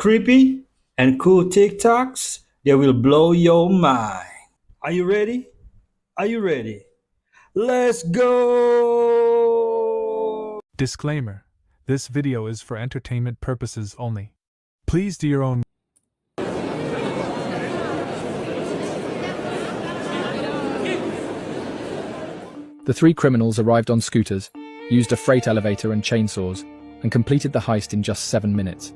creepy and cool TikToks that will blow your mind. Are you ready? Are you ready? Let's go! Disclaimer: this video is for entertainment purposes only. Please do your own. The three criminals arrived on scooters, used a freight elevator and chainsaws, and completed the heist in just 7 minutes.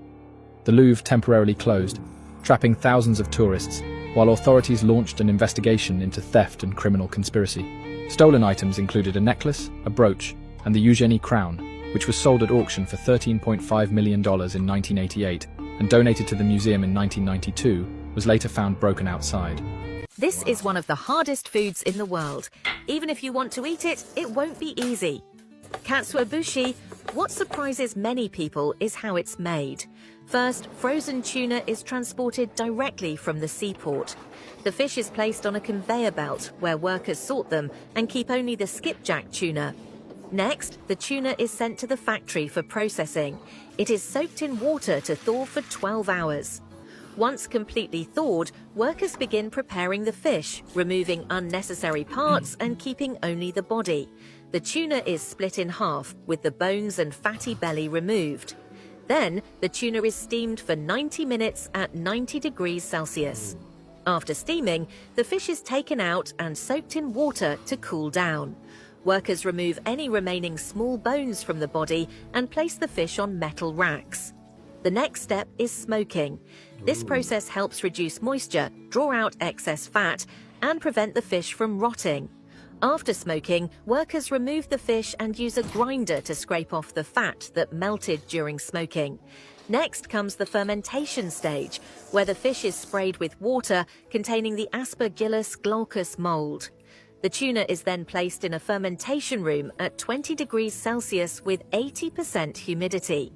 The Louvre temporarily closed, trapping thousands of tourists, while authorities launched an investigation into theft and criminal conspiracy. Stolen items included a necklace, a brooch, and the Eugenie crown, which was sold at auction for $13.5 million in 1988 and donated to the museum in 1992, was later found broken outside. This is one of the hardest foods in the world. Even if you want to eat it, it won't be easy. Katsuobushi, what surprises many people is how it's made. First, frozen tuna is transported directly from the seaport. The fish is placed on a conveyor belt where workers sort them and keep only the skipjack tuna. Next, the tuna is sent to the factory for processing. It is soaked in water to thaw for 12 hours. Once completely thawed, workers begin preparing the fish, removing unnecessary parts and keeping only the body. The tuna is split in half, with the bones and fatty belly removed. Then, the tuna is steamed for 90 minutes at 90 degrees Celsius. After steaming, the fish is taken out and soaked in water to cool down. Workers remove any remaining small bones from the body and place the fish on metal racks. The next step is smoking. This process helps reduce moisture, draw out excess fat, and prevent the fish from rotting. After smoking, workers remove the fish and use a grinder to scrape off the fat that melted during smoking. Next comes the fermentation stage, where the fish is sprayed with water containing the Aspergillus glaucus mold. The tuna is then placed in a fermentation room at 20 degrees Celsius with 80% humidity.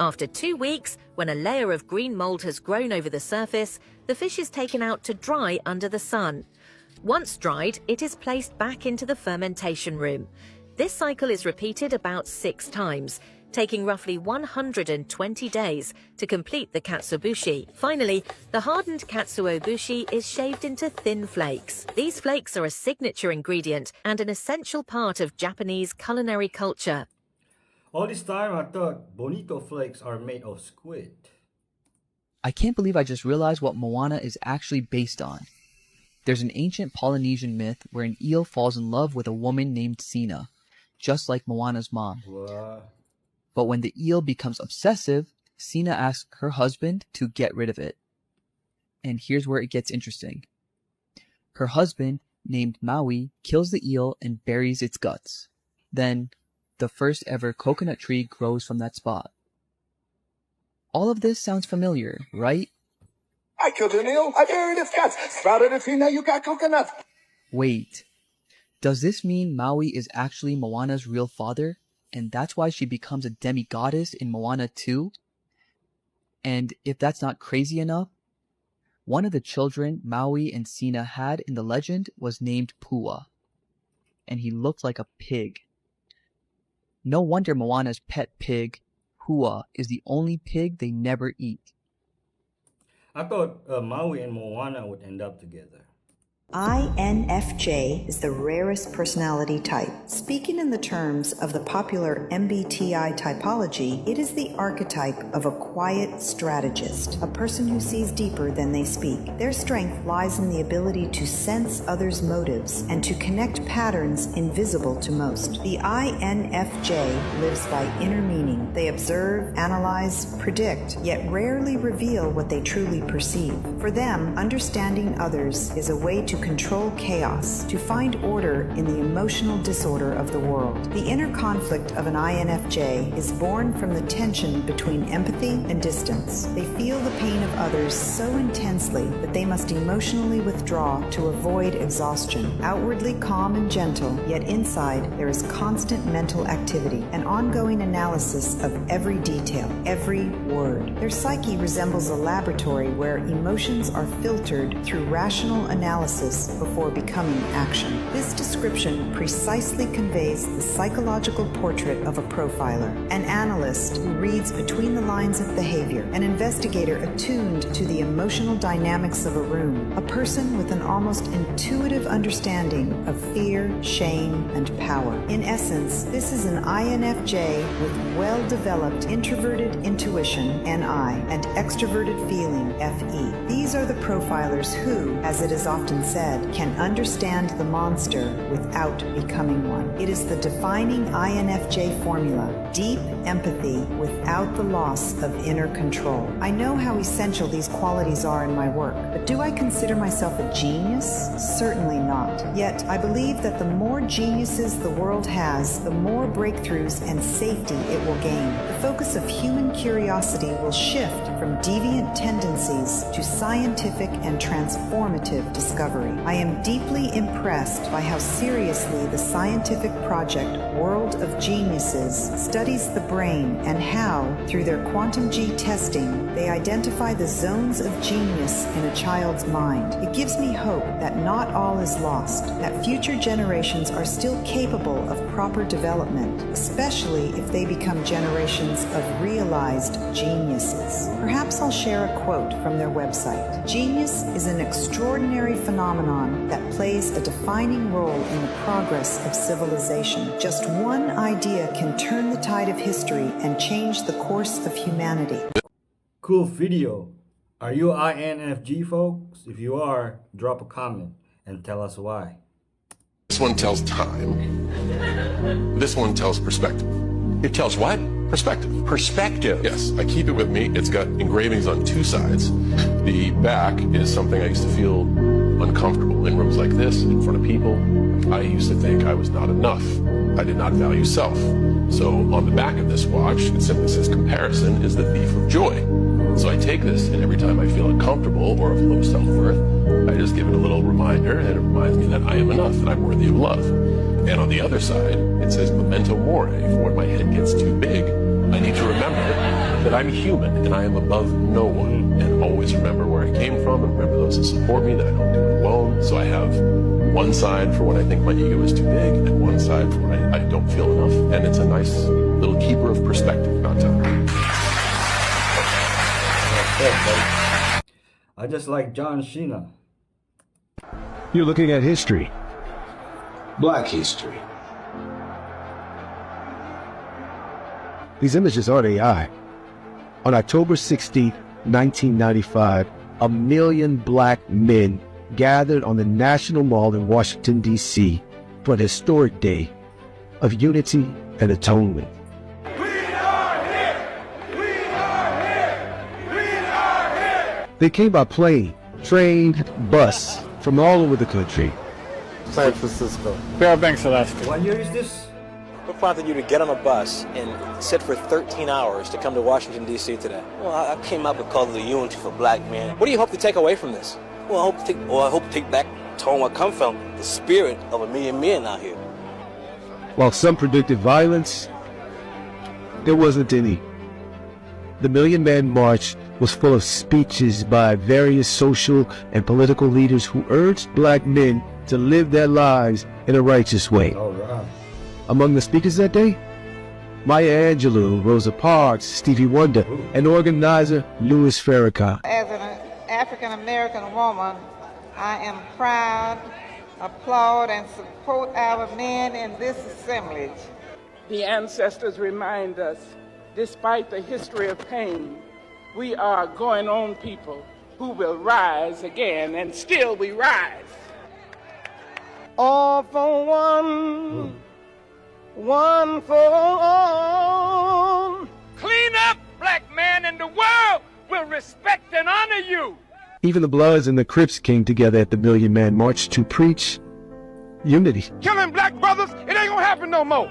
After 2 weeks, when a layer of green mold has grown over the surface, the fish is taken out to dry under the sun. Once dried, it is placed back into the fermentation room. This cycle is repeated about 6 times, taking roughly 120 days to complete the katsuobushi. Finally, the hardened katsuobushi is shaved into thin flakes. These flakes are a signature ingredient and an essential part of Japanese culinary culture. All this time I thought bonito flakes are made of squid. I can't believe I just realized what Moana is actually based on. There's an ancient Polynesian myth where an eel falls in love with a woman named Sina, just like Moana's mom. What? But when the eel becomes obsessive, Sina asks her husband to get rid of it. And here's where it gets interesting. Her husband, named Maui, kills the eel and buries its guts. Then, the first ever coconut tree grows from that spot. All of this sounds familiar, right? I killed an eel, I buried its guts, sprouted a tree, now you got coconut. Wait, does this mean Maui is actually Moana's real father, and that's why she becomes a demigoddess in Moana 2? And if that's not crazy enough, one of the children Maui and Sina had in the legend was named Pua, and he looked like a pig. No wonder Moana's pet pig, Hua, is the only pig they never eat. I thought Maui and Moana would end up together. INFJ is the rarest personality type. Speaking in the terms of the popular MBTI typology, it is the archetype of a quiet strategist, a person who sees deeper than they speak. Their strength lies in the ability to sense others' motives and to connect patterns invisible to most. The INFJ lives by inner meaning. They observe, analyze, predict, yet rarely reveal what they truly perceive. For them, understanding others is a way to control chaos, to find order in the emotional disorder of the world. The inner conflict of an INFJ is born from the tension between empathy and distance. They feel the pain of others so intensely that they must emotionally withdraw to avoid exhaustion. Outwardly calm and gentle, yet inside there is constant mental activity, an ongoing analysis of every detail, every word. Their psyche resembles a laboratory where emotions are filtered through rational analysis ideals before becoming action. This description precisely conveys the psychological portrait of a profiler, an analyst who reads between the lines of behavior, an investigator attuned to the emotional dynamics of a room, a person with an almost intuitive understanding of fear, shame, and power. In essence, this is an INFJ with well-developed introverted intuition, NI, and extroverted feeling, FE. These are the profilers who, as it is often said, can understand the monster without becoming one. It is the defining INFJ formula: deep empathy without the loss of inner control. I know how essential these qualities are in my work, but do I consider myself a genius? Certainly not. Yet, I believe that the more geniuses the world has, the more breakthroughs and safety it will gain. The focus of human curiosity will shift from deviant tendencies to scientific and transformative discovery. I am deeply impressed by how seriously the scientific project World of Geniuses studies the brain and how, through their quantum G testing, they identify the zones of genius in a child's mind. It gives me hope that not all is lost, that future generations are still capable of proper development, especially if they become generations of realized geniuses. Perhaps I'll share a quote from their website. Genius is an extraordinary phenomenon that plays a defining role in the progress of civilization. Just one idea can turn the tide of history and change the course of humanity. Cool video. Are you INFJ, folks? If you are, drop a comment and tell us why. This one tells time. This one tells perspective. It tells what? Perspective. Perspective. Yes, I keep it with me. It's got engravings on two sides. The back is something I used to feel uncomfortable in rooms like this, in front of people. I used to think I was not enough. I did not value self. So on the back of this watch, it simply says comparison is the thief of joy. So I take this, and every time I feel uncomfortable or of low self-worth, I just give it a little reminder, and it reminds me that I am enough, that I'm worthy of love. And on the other side, it says memento mori. For when my head gets too big, I need to remember that I'm human and I am above no one. And always remember where I came from and remember those that support me, that I don't do it alone. So I have one side for when I think my ego is too big and one side for when I don't feel enough. And it's a nice little keeper of perspective, not time. I just like John Cena. You're looking at history. Black history. These images aren't AI. On October 16, 1995, 1 million black men gathered on the National Mall in Washington, D.C. for an historic day of unity and atonement. They came by plane, train, bus from all over the country. San Francisco. Fairbanks, Alaska. What year is this? What prompted you to get on a bus and sit for 13 hours to come to Washington, D.C. today? Well, I came up because of the unity for black men. What do you hope to take away from this? Well, I hope to take back to home I come from, the spirit of 1 million men out here. While some predicted violence, there wasn't any. The Million Man March was full of speeches by various social and political leaders who urged black men to live their lives in a righteous way. All right. Among the speakers that day, Maya Angelou, Rosa Parks, Stevie Wonder, and organizer Louis Farrakhan. As an African-American woman, I am proud, applaud, and support our men in this assemblage. The ancestors remind us, despite the history of pain, we are going on people who will rise again, and still we rise. All for one, one for all. Clean up, black man, and the world will respect and honor you. Even the Bloods and the Crips came together at the Million Man March to preach unity. Killing black brothers, it ain't gonna happen no more.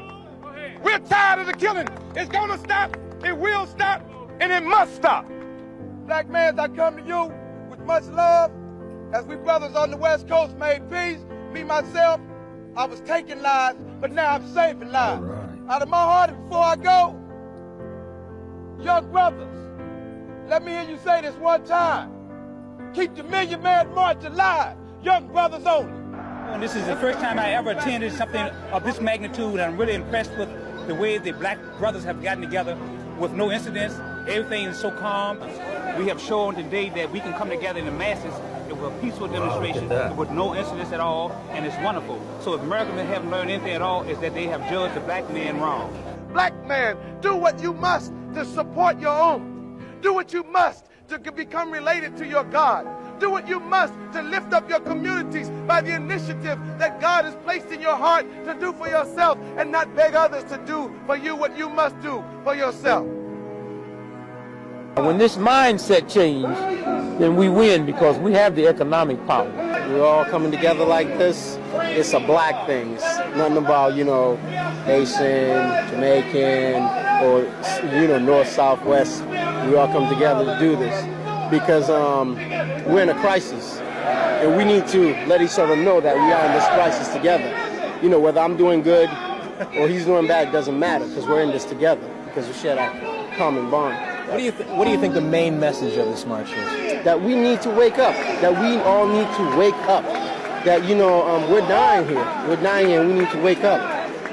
We're tired of the killing. It's gonna stop, it will stop, and it must stop. Black man, I come to you with much love. As we brothers on the West Coast made peace, me, myself, I was taking lives, but now I'm saving lives. Right. Out of my heart, before I go, young brothers, let me hear you say this one time. Keep the Million Man March alive. young brothers only. And this is the first time I ever attended something of this magnitude, and I'm really impressed with the way the black brothers have gotten together with no incidents. Everything is so calm. We have shown today that we can come together in the masses with a peaceful demonstration with no incidents at all, and it's wonderful. So if Americans haven't learned anything at all, is that they have judged the black man wrong. Black man, do what you must to support your own. Do what you must to become related to your God. Do what you must to lift up your communities by the initiative that God has placed in your heart to do for yourself, and not beg others to do for you what you must do for yourself. When this mindset change, then we win, because we have the economic power. We're all coming together like this. It's a black thing. It's nothing about, Haitian, Jamaican, or, North, South, West. We all come together to do this because we're in a crisis. And we need to let each other know that we are in this crisis together. Whether I'm doing good or he's doing bad, it doesn't matter, because we're in this together, because we share that common bond. What do you think the main message of this march is? That we need to wake up. That we all need to wake up. That, we're dying here. We're dying here, and we need to wake up.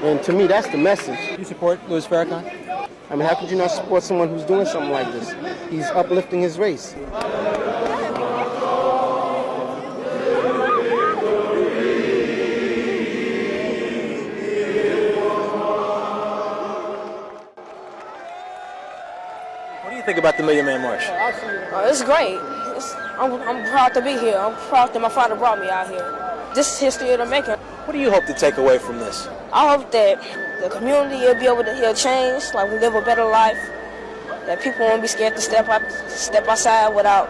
And to me, that's the message. You support Louis Farrakhan? I mean, how could you not support someone who's doing something like this? He's uplifting his race. What do you think about the Million Man March? It's great. I'm proud to be here. I'm proud that my father brought me out here. This is history of the making. What do you hope to take away from this? I hope that the community will be able to change, like we live a better life, that people won't be scared to step outside without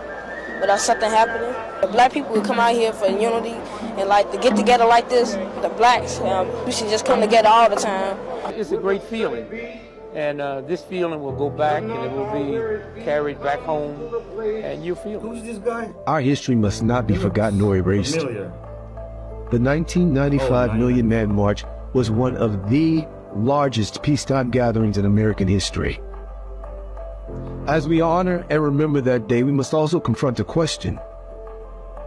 something happening. The black people will come out here for unity and to get together like this. The blacks, we should just come together all the time. It's a great feeling. And this feeling will go back, and it will be carried back home, and you'll feel it. Who's this guy? Our history must not be forgotten or erased. The 1995 Million Man March was one of the largest peacetime gatherings in American history. As we honor and remember that day, we must also confront a question.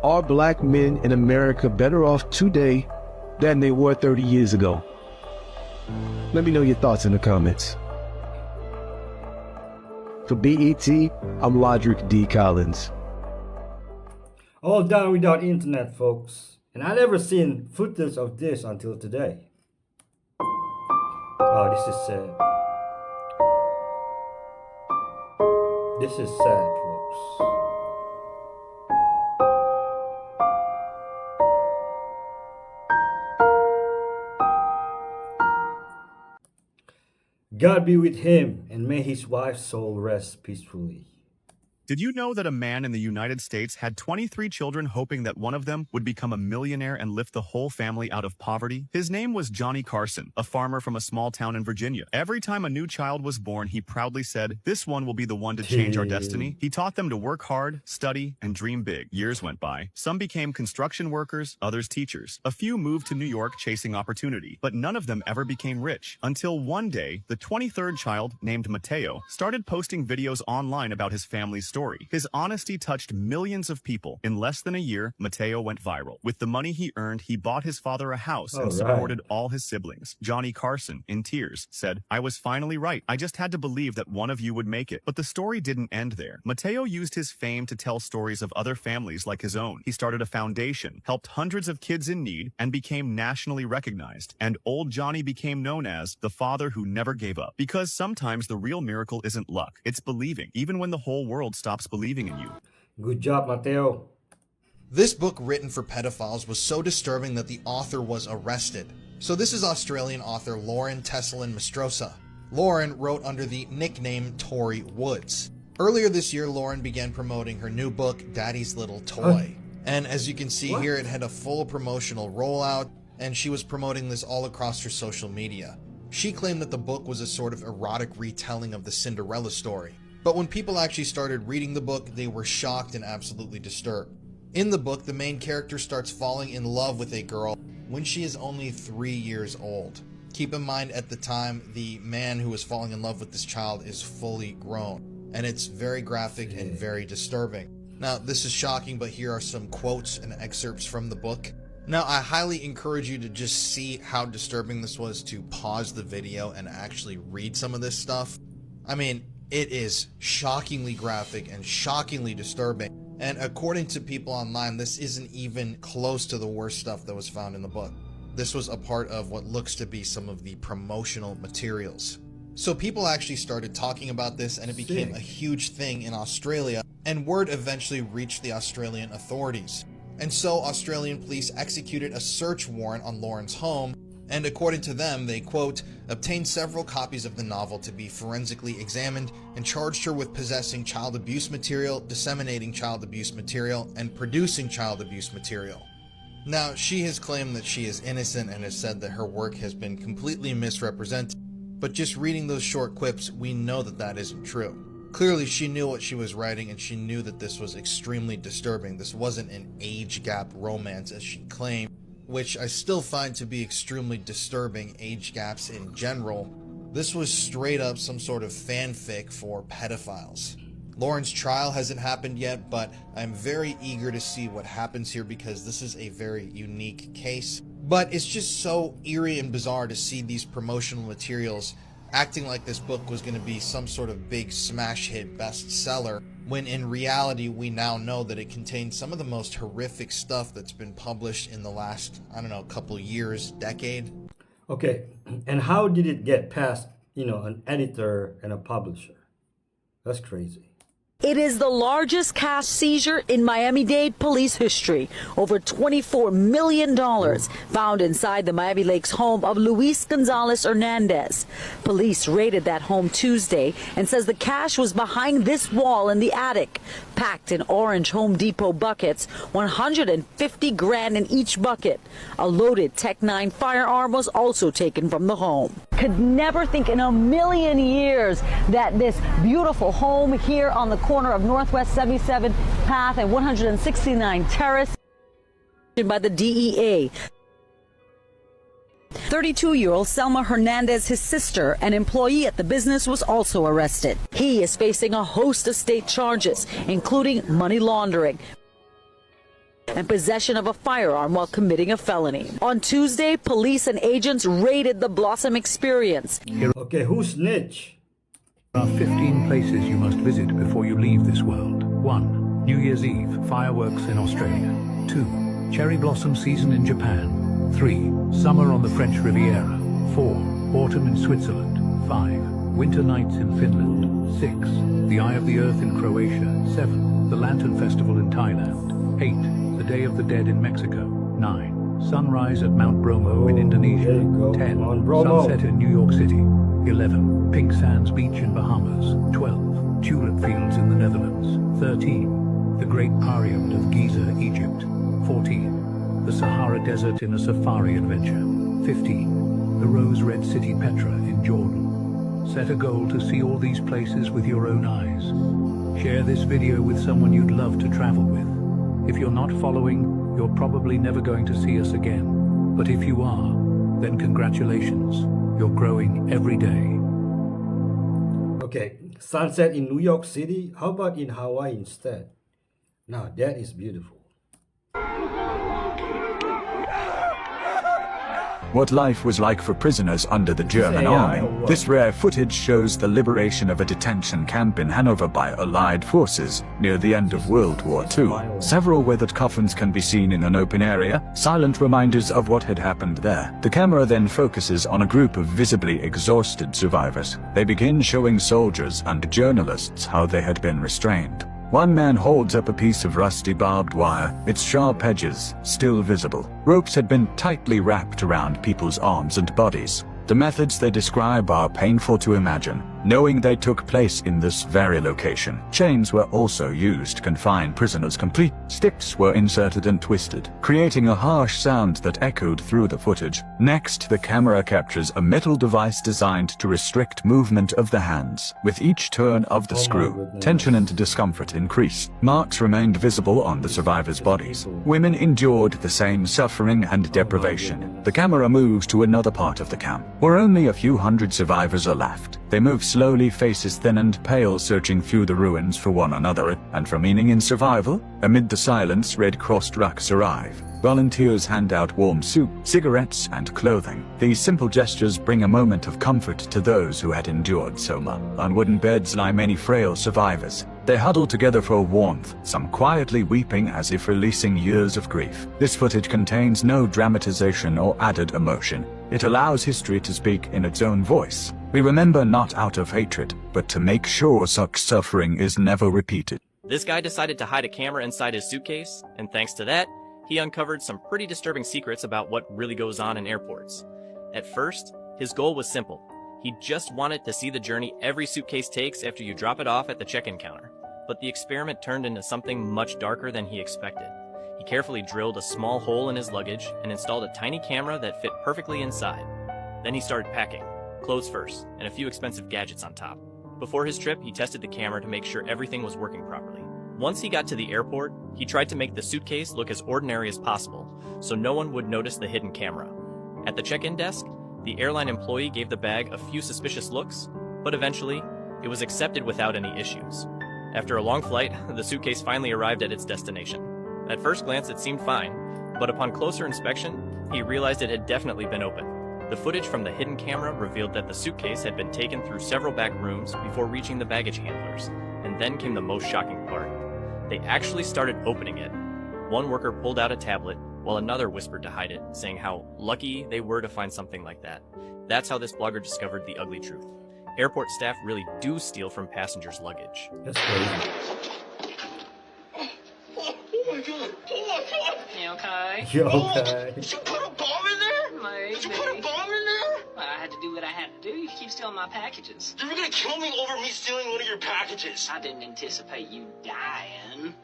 Are black men in America better off today than they were 30 years ago? Let me know your thoughts in the comments. For BET, I'm Roderick D. Collins. All done without internet, folks. And I never seen footage of this until today. Oh, this is sad. This is sad, folks. God be with him, and may his wife's soul rest peacefully. Did you know that a man in the United States had 23 children hoping that one of them would become a millionaire and lift the whole family out of poverty? His name was Johnny Carson, a farmer from a small town in Virginia. Every time a new child was born, he proudly said, "This one will be the one to change our destiny." He taught them to work hard, study, and dream big. Years went by. Some became construction workers, others teachers. A few moved to New York chasing opportunity, but none of them ever became rich. Until one day, the 23rd child, named Mateo, started posting videos online about his family's story. His honesty touched millions of people. In less than a year, Mateo went viral. With the money he earned, he bought his father a house and supported all his siblings. Johnny Carson, in tears, said, "I was finally right. I just had to believe that one of you would make it." But the story didn't end there. Mateo used his fame to tell stories of other families like his own. He started a foundation, helped hundreds of kids in need, and became nationally recognized. And old Johnny became known as the father who never gave up. Because sometimes the real miracle isn't luck. It's believing, even when the whole world stops believing in you. Good job, Mateo. This book, written for pedophiles, was so disturbing that the author was arrested. So this is Australian author Lauren Tesselin-Mastrosa. Lauren wrote under the nickname Tory Woods. Earlier this year, Lauren began promoting her new book, Daddy's Little Toy. And as you can see here, it had a full promotional rollout, and she was promoting this all across her social media. She claimed that the book was a sort of erotic retelling of the Cinderella story. But when people actually started reading the book, they were shocked and absolutely disturbed. In the book, the main character starts falling in love with a girl when she is only 3 years old. Keep in mind, at the time, the man who is falling in love with this child is fully grown. And it's very graphic and very disturbing. Now, this is shocking, but here are some quotes and excerpts from the book. Now, I highly encourage you to just see how disturbing this was, to pause the video and actually read some of this stuff. I mean, it is shockingly graphic and shockingly disturbing. And according to people online, this isn't even close to the worst stuff that was found in the book. This was a part of what looks to be some of the promotional materials. So people actually started talking about this, and it became a huge thing in Australia, and word eventually reached the Australian authorities. And so Australian police executed a search warrant on Lauren's home, and according to them, they, quote, obtained several copies of the novel to be forensically examined and charged her with possessing child abuse material, disseminating child abuse material, and producing child abuse material. Now, she has claimed that she is innocent and has said that her work has been completely misrepresented, but just reading those short quips, we know that that isn't true. Clearly, she knew what she was writing, and she knew that this was extremely disturbing. This wasn't an age gap romance as she claimed, which I still find to be extremely disturbing, age gaps in general. This was straight up some sort of fanfic for pedophiles. Lauren's trial hasn't happened yet, but I'm very eager to see what happens here because this is a very unique case. But it's just so eerie and bizarre to see these promotional materials acting like this book was going to be some sort of big smash hit bestseller, when in reality we now know that it contains some of the most horrific stuff that's been published in the last, I don't know, couple years, decade. Okay, and how did it get past, an editor and a publisher? That's crazy. It is the largest cash seizure in Miami-Dade police history. Over $24 million found inside the Miami Lakes home of Luis Gonzalez Hernandez. Police raided that home Tuesday and says the cash was behind this wall in the attic. Packed in orange Home Depot buckets, 150 grand in each bucket. A loaded Tech-9 firearm was also taken from the home. Could never think in a million years that this beautiful home here on the corner of Northwest 77th Path and 169 Terrace by the DEA. 32-year-old Selma Hernandez, his sister, an employee at the business, was also arrested. He is facing a host of state charges, including money laundering and possession of a firearm while committing a felony. On Tuesday, police and agents raided the Blossom Experience. Okay, who snitched? There are 15 places you must visit before you leave this world. 1. New Year's Eve, fireworks in Australia. 2. Cherry blossom season in Japan. 3. Summer on the French Riviera. 4. Autumn in Switzerland. 5. Winter nights in Finland. 6. The Eye of the Earth in Croatia. 7. The Lantern Festival in Thailand. 8. The Day of the Dead in Mexico. 9. Sunrise at Mount Bromo in Indonesia. 10. Sunset in New York City. 11. Pink Sands Beach in Bahamas. 12. Tulip fields in the Netherlands. 13. The Great Pyramid of Giza, Egypt. 14. The Sahara Desert in a safari adventure. 15. The Rose Red City Petra in Jordan. Set a goal to see all these places with your own eyes. Share this video with someone you'd love to travel with. If you're not following, you're probably never going to see us again. But if you are, then congratulations. You're growing every day. Okay, sunset in New York City. How about in Hawaii instead? Now that is beautiful. What life was like for prisoners under the German army. This rare footage shows the liberation of a detention camp in Hanover by Allied forces near the end of World War II. Several weathered coffins can be seen in an open area, silent reminders of what had happened there. The camera then focuses on a group of visibly exhausted survivors. They begin showing soldiers and journalists how they had been restrained. One man holds up a piece of rusty barbed wire, its sharp edges still visible. Ropes had been tightly wrapped around people's arms and bodies. The methods they describe are painful to imagine, knowing they took place in this very location. Chains were also used to confine prisoners. Complete sticks were inserted and twisted, creating a harsh sound that echoed through the footage. Next, the camera captures a metal device designed to restrict movement of the hands. With each turn of the screw, tension and discomfort increased. Marks remained visible on the survivors' bodies. Women endured the same suffering and deprivation. The camera moves to another part of the camp, where only a few hundred survivors are left. They move slowly, faces thin and pale, searching through the ruins for one another and for meaning in survival. Amid the silence, Red Cross trucks arrive. Volunteers hand out warm soup, cigarettes, and clothing. These simple gestures bring a moment of comfort to those who had endured so much. On wooden beds lie many frail survivors. They huddle together for warmth, some quietly weeping as if releasing years of grief. This footage contains no dramatization or added emotion. It allows history to speak in its own voice. We remember not out of hatred, but to make sure such suffering is never repeated. This guy decided to hide a camera inside his suitcase, and thanks to that, he uncovered some pretty disturbing secrets about what really goes on in airports. At first, his goal was simple. He just wanted to see the journey every suitcase takes after you drop it off at the check-in counter. But the experiment turned into something much darker than he expected. He carefully drilled a small hole in his luggage and installed a tiny camera that fit perfectly inside. Then he started packing, clothes first, and a few expensive gadgets on top. Before his trip, he tested the camera to make sure everything was working properly. Once he got to the airport, he tried to make the suitcase look as ordinary as possible, so no one would notice the hidden camera. At the check-in desk, the airline employee gave the bag a few suspicious looks, but eventually, it was accepted without any issues. After a long flight, the suitcase finally arrived at its destination. At first glance, it seemed fine, but upon closer inspection, he realized it had definitely been opened. The footage from the hidden camera revealed that the suitcase had been taken through several back rooms before reaching the baggage handlers, and then came the most shocking part. They actually started opening it. One worker pulled out a tablet, while another whispered to hide it, saying how lucky they were to find something like that. That's how this blogger discovered the ugly truth. Airport staff really do steal from passengers' luggage. That's crazy. Oh my god! Oh my god! You okay? You okay? Did you put a bomb in there? Maybe. Did you put a bomb in there? I had to do what I had to do. You keep stealing my packages. You were gonna kill me over me stealing one of your packages. I didn't anticipate you dying.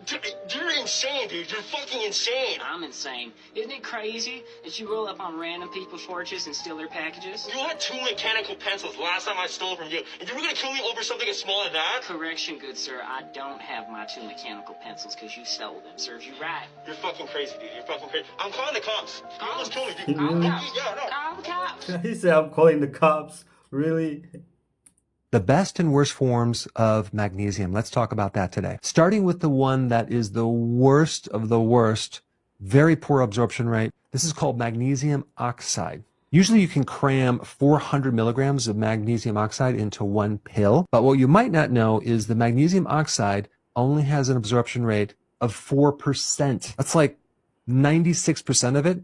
You're insane, dude. You're fucking insane. I'm insane. Isn't it crazy that you roll up on random people's porches and steal their packages? You had 2 mechanical pencils last time I stole from you, and you were gonna kill me over something as small as that? Correction, good sir. I don't have my 2 mechanical pencils because you stole them. Serves you right. You're fucking crazy, dude. You're fucking crazy. I'm calling the cops. You almost killed me, dude. He really- Call the cops. He said, I'm calling the cops. Really? The best and worst forms of magnesium. Let's talk about that today. Starting with the one that is the worst of the worst, very poor absorption rate. This is called magnesium oxide. Usually you can cram 400 milligrams of magnesium oxide into one pill. But what you might not know is the magnesium oxide only has an absorption rate of 4%. That's like 96% of it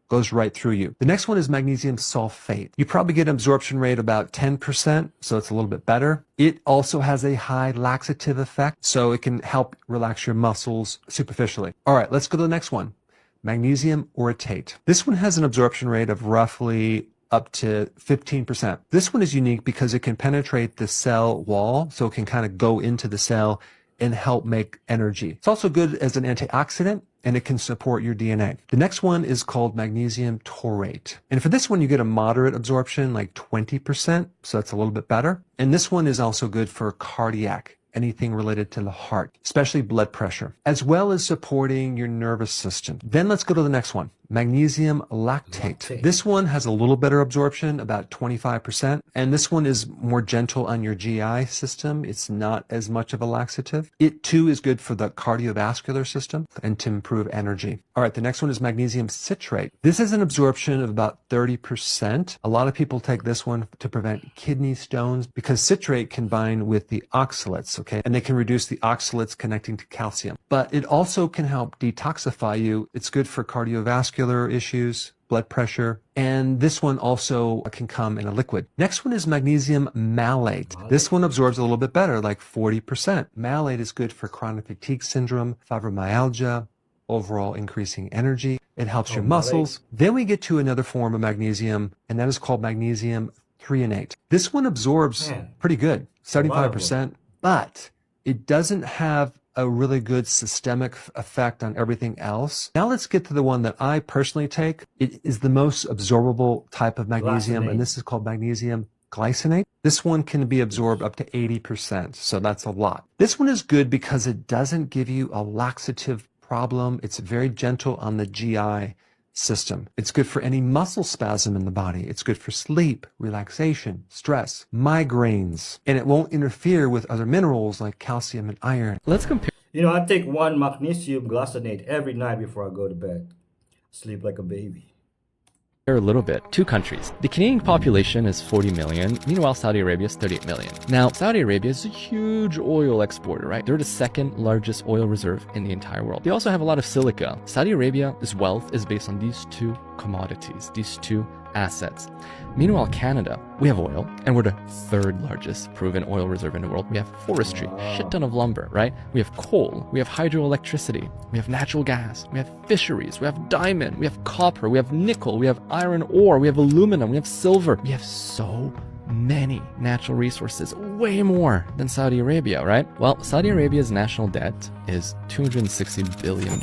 goes right through you. The next one is magnesium sulfate. You probably get an absorption rate about 10%, so it's a little bit better. It also has a high laxative effect, so it can help relax your muscles superficially. All right, let's go to the next one. Magnesium orotate. This one has an absorption rate of roughly up to 15%. This one is unique because it can penetrate the cell wall, so it can kind of go into the cell and help make energy. It's also good as an antioxidant, and it can support your DNA. The next one is called magnesium taurate. And for this one, you get a moderate absorption, like 20%, so that's a little bit better. And this one is also good for cardiac, anything related to the heart, especially blood pressure, as well as supporting your nervous system. Then let's go to the next one, magnesium lactate. This one has a little better absorption, about 25%, and this one is more gentle on your GI system. It's not as much of a laxative. It too is good for the cardiovascular system and to improve energy. All right, the next one is magnesium citrate. This has an absorption of about 30%. A lot of people take this one to prevent kidney stones because citrate can bind with the oxalates, okay? And they can reduce the oxalates connecting to calcium. But it also can help detoxify you. It's good for cardiovascular issues, blood pressure, and this one also can come in a liquid. Next one is magnesium malate. This one absorbs a little bit better, like 40%. Malate is good for chronic fatigue syndrome, fibromyalgia, overall increasing energy. It helps your muscles. Then we get to another form of magnesium, and that is called magnesium threonate. This one absorbs pretty good, 75%, but it doesn't have a really good systemic effect on everything else. Now let's get to the one that I personally take. It is the most absorbable type of magnesium, and this is called magnesium glycinate. This one can be absorbed up to 80%, so that's a lot. This one is good because it doesn't give you a laxative problem. It's very gentle on the GI system. It's good for any muscle spasm in the body. It's good for sleep, relaxation, stress, migraines, and it won't interfere with other minerals like calcium and iron. Let's compare. You know, I take 1 magnesium glycinate every night before I go to bed. Sleep like a baby. A little bit. 2 countries. The Canadian population is 40 million. Meanwhile, Saudi Arabia is 38 million. Now, Saudi Arabia is a huge oil exporter, right? They're the 2nd largest oil reserve in the entire world. They also have a lot of silica. Saudi Arabia's wealth is based on these 2 commodities, these 2 assets. Meanwhile, Canada, we have oil, and we're the 3rd largest proven oil reserve in the world. We have forestry, shit ton of lumber, right? We have coal, we have hydroelectricity, we have natural gas, we have fisheries, we have diamond, we have copper, we have nickel, we have iron ore, we have aluminum, we have silver. We have so many natural resources, way more than Saudi Arabia, right? Well, Saudi Arabia's national debt is $260 billion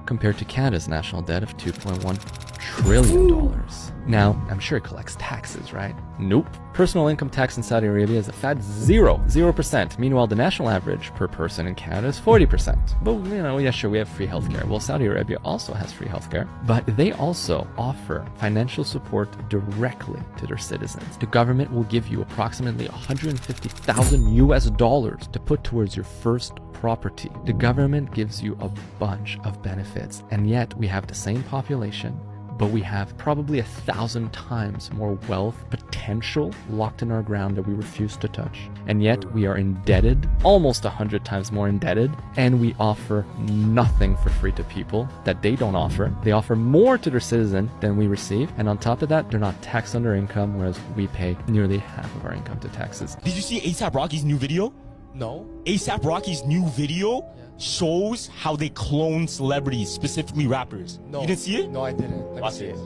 compared to Canada's national debt of $2.1 trillion. Now, I'm sure it collects taxes, right? Nope. Personal income tax in Saudi Arabia is a fat 0%. Meanwhile, the national average per person in Canada is 40%. But, you know, yeah, sure, we have free healthcare. Well, Saudi Arabia also has free healthcare, but they also offer financial support directly to their citizens. The government will give you approximately $150,000 to put towards your first property. The government gives you a bunch of benefits, and yet we have the same population, but we have probably 1,000 times more wealth potential locked in our ground that we refuse to touch. And yet we are indebted, almost 100 times more indebted, and we offer nothing for free to people that they don't offer. They offer more to their citizen than we receive, and on top of that, they're not taxed on their income, whereas we pay nearly half of our income to taxes. Did you see A$AP Rocky's new video? No. A$AP Rocky's new video shows how they clone celebrities, specifically rappers. No. You didn't see it? No, I didn't. Let me see it.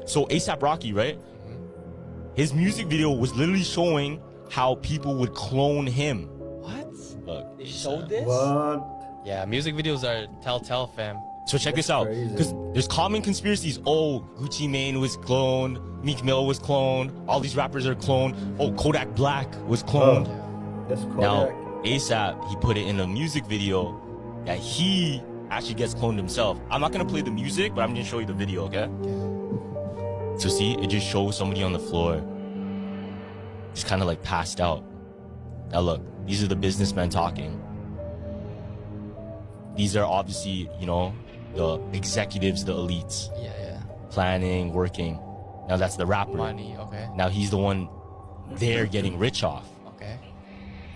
So A$AP Rocky, right? His music video was literally showing how people would clone him. What? Look, they showed this? What? Yeah, music videos are telltale, fam. So check this out, because there's common conspiracies. Oh, Gucci Mane was cloned, Meek Mill was cloned, all these rappers are cloned. Oh, Kodak Black was cloned. That's Kodak. Now, A$AP, he put it in a music video that he actually gets cloned himself. I'm not gonna play the music, but I'm gonna show you the video, okay? So see, it just shows somebody on the floor. He's kind of like passed out. Now look, these are the businessmen talking. These are obviously, you know, the executives, the elites. Yeah. Planning, working. Now that's the rapper. Money, okay. Now he's the one they're getting rich off. Okay.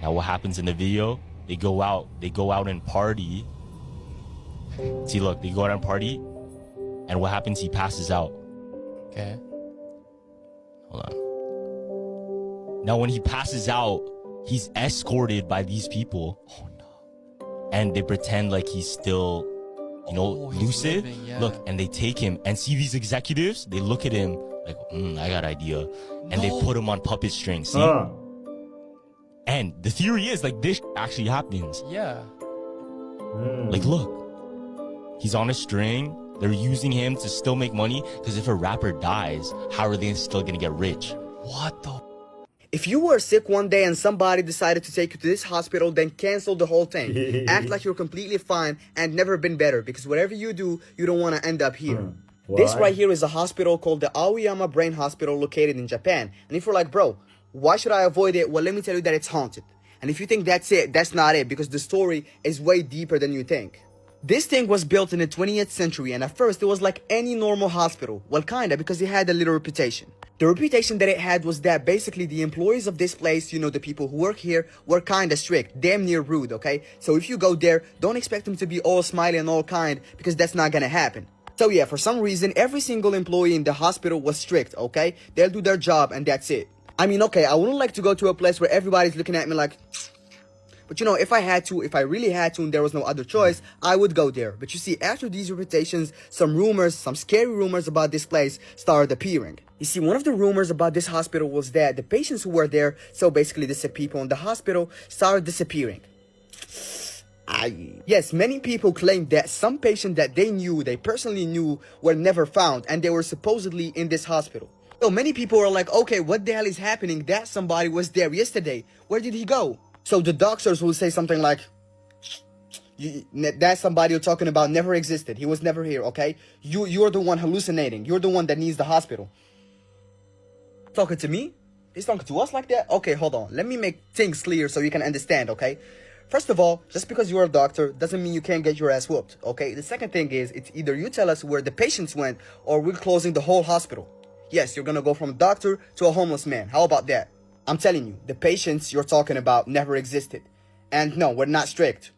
Now what happens in the video? They go out and party. See, look, they go out and party, and what happens? He passes out. Okay. Hold on. Now when he passes out, he's escorted by these people. Oh no. And they pretend like he's still, you know, lucid. Living, yeah. Look, and they take him and see these executives, they look at him like, I got an idea. And they put him on puppet strings. See? And the theory is like this actually happens. Yeah. Like, look, he's on a string. They're using him to still make money, because if a rapper dies, how are they still gonna get rich? What the? If you were sick one day and somebody decided to take you to this hospital, then cancel the whole thing. Act like you're completely fine and never been better, because whatever you do, you don't want to end up here. This right here is a hospital called the Aoyama Brain Hospital located in Japan. And if you're like, bro, why should I avoid it? Well, let me tell you that it's haunted. And if you think that's it, that's not it, because the story is way deeper than you think. This thing was built in the 20th century, and at first it was like any normal hospital. Well, kinda, because it had a little reputation. The reputation that it had was that basically the employees of this place, you know, the people who work here, were kinda strict, damn near rude, okay? So if you go there, don't expect them to be all smiley and all kind, because that's not gonna happen. So yeah, for some reason, every single employee in the hospital was strict, okay? They'll do their job and that's it. I mean, okay, I wouldn't like to go to a place where everybody's looking at me like... But you know, if I really had to and there was no other choice, I would go there. But you see, after these reputations, some rumors, some scary rumors about this place started appearing. You see, one of the rumors about this hospital was that the patients who were there, so basically the sick people in the hospital, started disappearing. Yes, many people claimed that some patients that they personally knew, were never found, and they were supposedly in this hospital. So many people were like, okay, what the hell is happening? That somebody was there yesterday. Where did he go? So the doctors will say something like, That somebody you're talking about never existed. He was never here, okay? You're the one hallucinating. You're the one that needs the hospital. Talking to me? He's talking to us like that? Okay, hold on. Let me make things clear so you can understand, okay? First of all, just because you're a doctor doesn't mean you can't get your ass whooped, okay? The second thing is, it's either you tell us where the patients went or we're closing the whole hospital. Yes, you're gonna go from a doctor to a homeless man. How about that? I'm telling you, the patients you're talking about never existed. And no, we're not strict.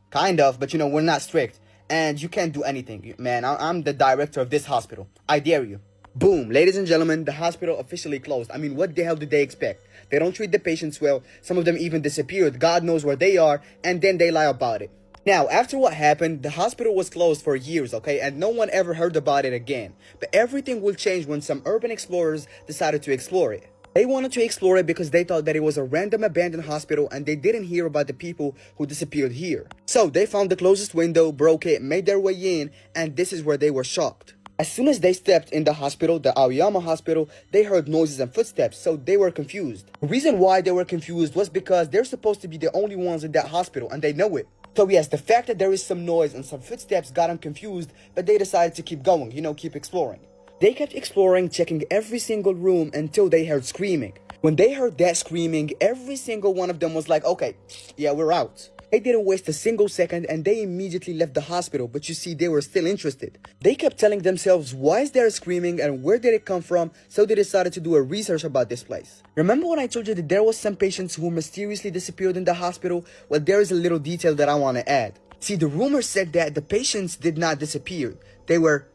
Kind of, but you know, we're not strict. And you can't do anything. Man, I'm the director of this hospital. I dare you. Boom, ladies and gentlemen, the hospital officially closed. I mean, what the hell did they expect? They don't treat the patients well. Some of them even disappeared. God knows where they are. And then they lie about it. Now, after what happened, the hospital was closed for years, okay? And no one ever heard about it again. But everything will change when some urban explorers decided to explore it. They wanted to explore it because they thought that it was a random abandoned hospital and they didn't hear about the people who disappeared here. So they found the closest window, broke it, made their way in, and this is where they were shocked. As soon as they stepped in the hospital, the Aoyama hospital, they heard noises and footsteps, so they were confused. The reason why they were confused was because they're supposed to be the only ones in that hospital and they know it. So yes, the fact that there is some noise and some footsteps got them confused, but they decided to keep going, you know, keep exploring. They kept exploring, checking every single room until they heard screaming. When they heard that screaming, every single one of them was like, okay, yeah, we're out. They didn't waste a single second and they immediately left the hospital, but you see, they were still interested. They kept telling themselves, why is there screaming and where did it come from? So they decided to do a research about this place. Remember when I told you that there was some patients who mysteriously disappeared in the hospital? Well, there is a little detail that I want to add. See, the rumor said that the patients did not disappear. They were,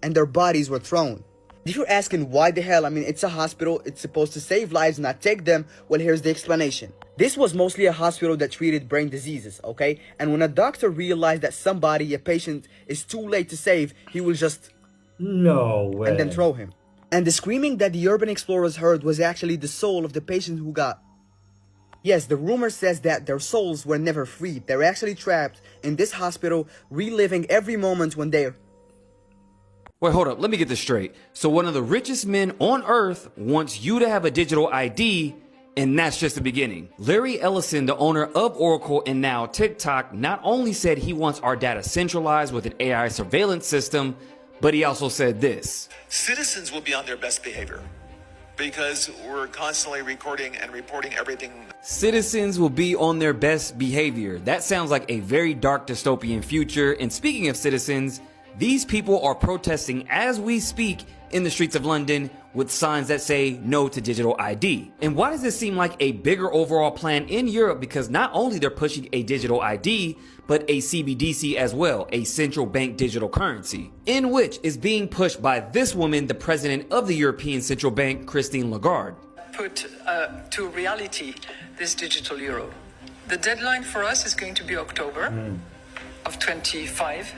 and their bodies were thrown. If you're asking why the hell, I mean, it's a hospital, it's supposed to save lives, not take them, well, here's the explanation. This was mostly a hospital that treated brain diseases, okay? And when a doctor realized that somebody, a patient, is too late to save, he will just... No way. And then throw him. And the screaming that the urban explorers heard was actually the soul of the patient who got... Yes, the rumor says that their souls were never freed. They're actually trapped in this hospital, reliving every moment when they're... Wait, hold up. Let me get this straight. So one of the richest men on earth wants you to have a digital ID, and that's just the beginning. Larry Ellison, the owner of Oracle and now TikTok, not only said he wants our data centralized with an AI surveillance system, but he also said this. Citizens will be on their best behavior because we're constantly recording and reporting everything. Citizens will be on their best behavior. That sounds like a very dark dystopian future. And speaking of citizens, these people are protesting as we speak in the streets of London with signs that say no to digital ID. And why does this seem like a bigger overall plan in Europe? Because not only they're pushing a digital ID, but a CBDC as well, a central bank digital currency, in which is being pushed by this woman, the president of the European Central Bank, Christine Lagarde. Put to reality this digital euro. The deadline for us is going to be October of 25.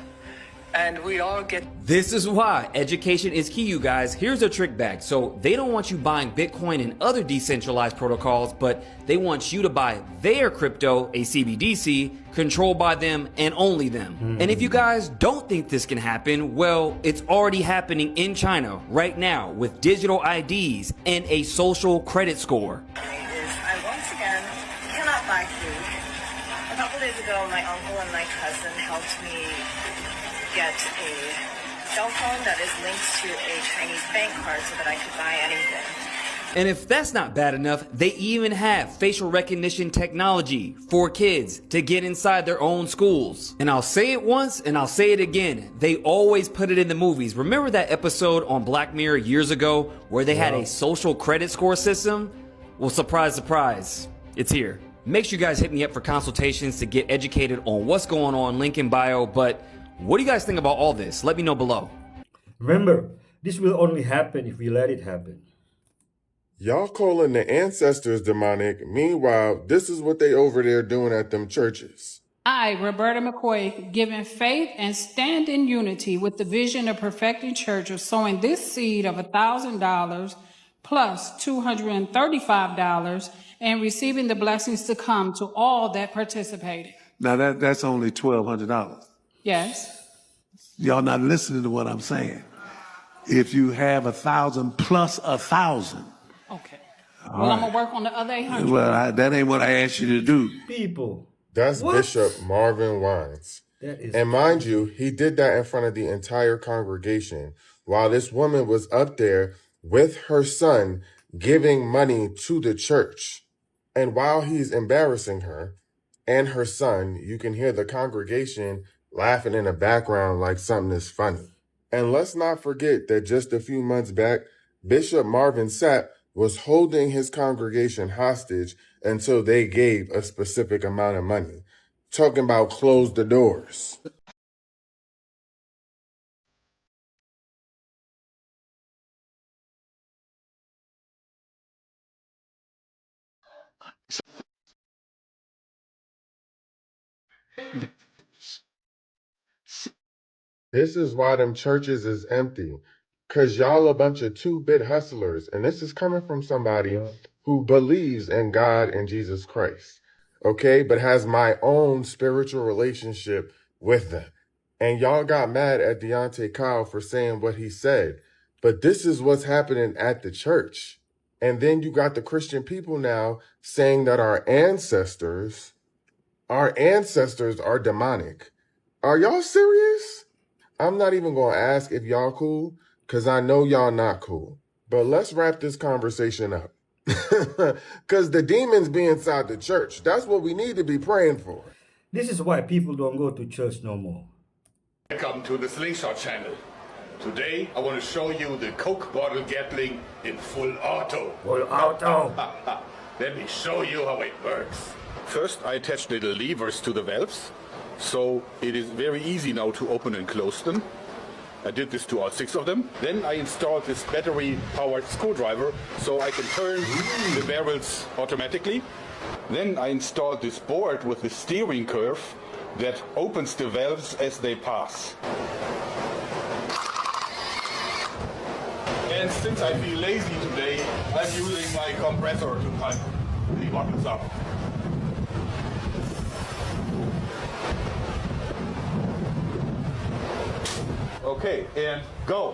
And we all get... This is why education is key, you guys. Here's a trick bag. So they don't want you buying Bitcoin and other decentralized protocols, but they want you to buy their crypto, a CBDC, controlled by them and only them. And if you guys don't think this can happen, well, it's already happening in China right now with digital IDs and a social credit score. I once again cannot buy food. A couple days ago, my uncle and my cousin helped me get a cell phone that is linked to a Chinese bank card so that I could buy anything. And if that's not bad enough, they even have facial recognition technology for kids to get inside their own schools. And I'll say it once and I'll say it again. They always put it in the movies. Remember that episode on Black Mirror years ago where they had a social credit score system? Well, surprise, surprise, it's here. Make sure you guys hit me up for consultations to get educated on what's going on, link in bio. But what do you guys think about all this? Let me know below. Remember, this will only happen if we let it happen. Y'all calling the ancestors demonic. Meanwhile, this is what they over there doing at them churches. I, Roberta McCoy, giving faith and stand in unity with the vision of perfecting church of sowing this seed of $1,000 plus $235 and receiving the blessings to come to all that participated. Now that's only $1,200. Yes. Y'all not listening to what I'm saying. If you have 1,000 plus 1,000. Okay. Well, I'm going to work on the other 800. Well, that ain't what I asked you to do. People, That's What? Bishop Marvin Wines. That is And mind you, he did that in front of the entire congregation while this woman was up there with her son giving money to the church. And while he's embarrassing her and her son, you can hear the congregation laughing in the background like something is funny. And let's not forget that just a few months back, Bishop Marvin Sapp was holding his congregation hostage until they gave a specific amount of money. Talking about close the doors. This is why them churches is empty. Cause y'all a bunch of two-bit hustlers. And this is coming from somebody who believes in God and Jesus Christ. Okay? But has my own spiritual relationship with them. And y'all got mad at Deontay Kyle for saying what he said. But this is what's happening at the church. And then you got the Christian people now saying that our ancestors are demonic. Are y'all serious? I'm not even going to ask if y'all cool, because I know y'all not cool. But let's wrap this conversation up. Because the demons be inside the church. That's what we need to be praying for. This is why people don't go to church no more. Welcome to the Slingshot channel. Today I want to show you the Coke bottle Gatling in full auto. Full auto. Let me show you how it works. First I attach little levers to the valves, so it is very easy now to open and close them. I did this to all 6 of them. Then I installed this battery-powered screwdriver so I can turn the barrels automatically. Then I installed this board with the steering curve that opens the valves as they pass. And since I feel lazy today, I'm using my compressor to pump the bottles up. Okay, and go.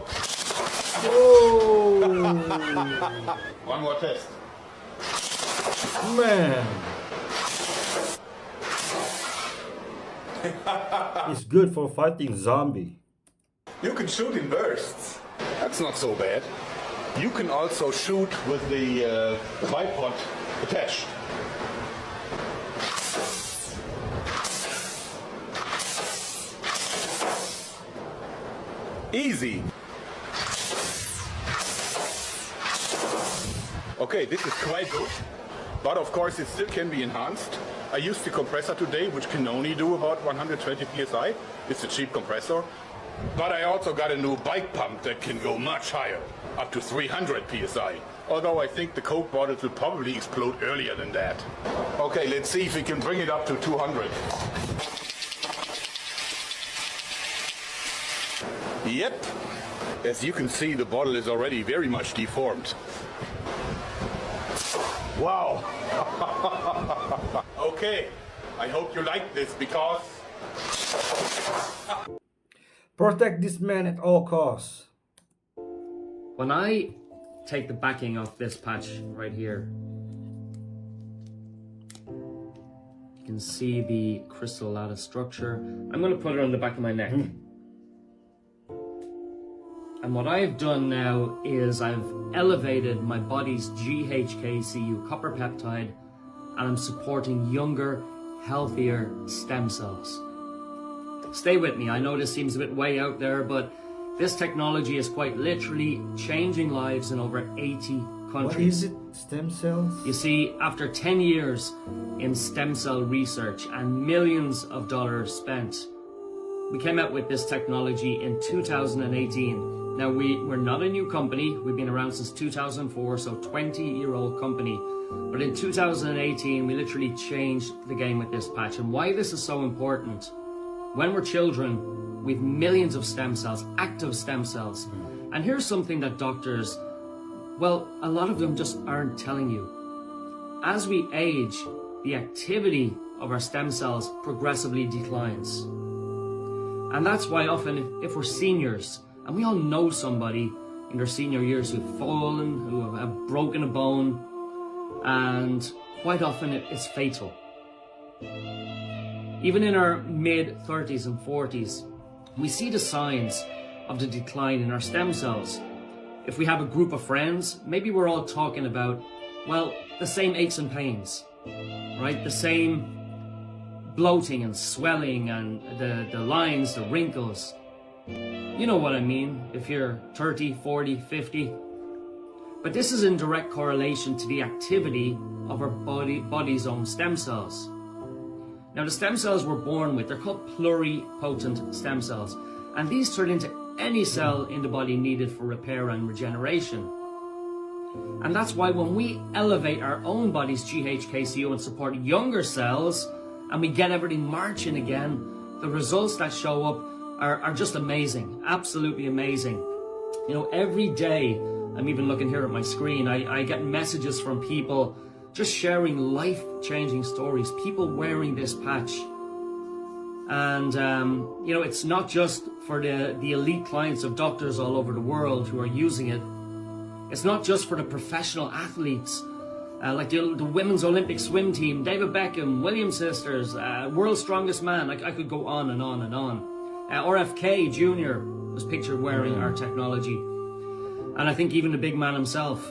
One more test. Man. It's good for fighting zombie. You can shoot in bursts. That's not so bad. You can also shoot with the bipod attached. Easy. Okay, this is quite good, but of course it still can be enhanced. I used the compressor today, which can only do about 120 psi. It's a cheap compressor. But I also got a new bike pump that can go much higher, up to 300 psi. Although I think the Coke bottles will probably explode earlier than that. Okay, let's see if we can bring it up to 200. Yep. As you can see, the bottle is already very much deformed. Wow. Okay. I hope you like this because... Protect this man at all costs. When I take the backing of this patch right here, you can see the crystal lattice structure. I'm going to put it on the back of my neck. And what I've done now is I've elevated my body's GHKCU copper peptide, and I'm supporting younger, healthier stem cells. Stay with me, I know this seems a bit way out there, but this technology is quite literally changing lives in over 80 countries. What is it? Stem cells? You see, after 10 years in stem cell research and millions of dollars spent, we came out with this technology in 2018. Now, we're not a new company. We've been around since 2004, so 20-year-old company. But in 2018, we literally changed the game with this patch. And why this is so important, when we're children, we've millions of stem cells, active stem cells. And here's something that doctors, well, a lot of them just aren't telling you. As we age, the activity of our stem cells progressively declines. And that's why often, if we're seniors, and we all know somebody in their senior years who've fallen, who have broken a bone, and quite often it's fatal. Even in our mid-30s and 40s, we see the signs of the decline in our stem cells. If we have a group of friends, maybe we're all talking about, well, the same aches and pains, right? The same bloating and swelling and the lines, the wrinkles. You know what I mean, if you're 30, 40, 50. But this is in direct correlation to the activity of our body's own stem cells. Now, the stem cells we're born with, they're called pluripotent stem cells. And these turn into any cell in the body needed for repair and regeneration. And that's why when we elevate our own body's GHKCO and support younger cells, and we get everything marching again, the results that show up are just amazing, absolutely amazing. You know, every day, I'm even looking here at my screen, I get messages from people just sharing life-changing stories, people wearing this patch. And, you know, it's not just for the elite clients of doctors all over the world who are using it. It's not just for the professional athletes, like the women's Olympic swim team, David Beckham, Williams sisters, World's Strongest Man. I could go on and on and on. RFK Jr. was pictured wearing our technology. And I think even the big man himself.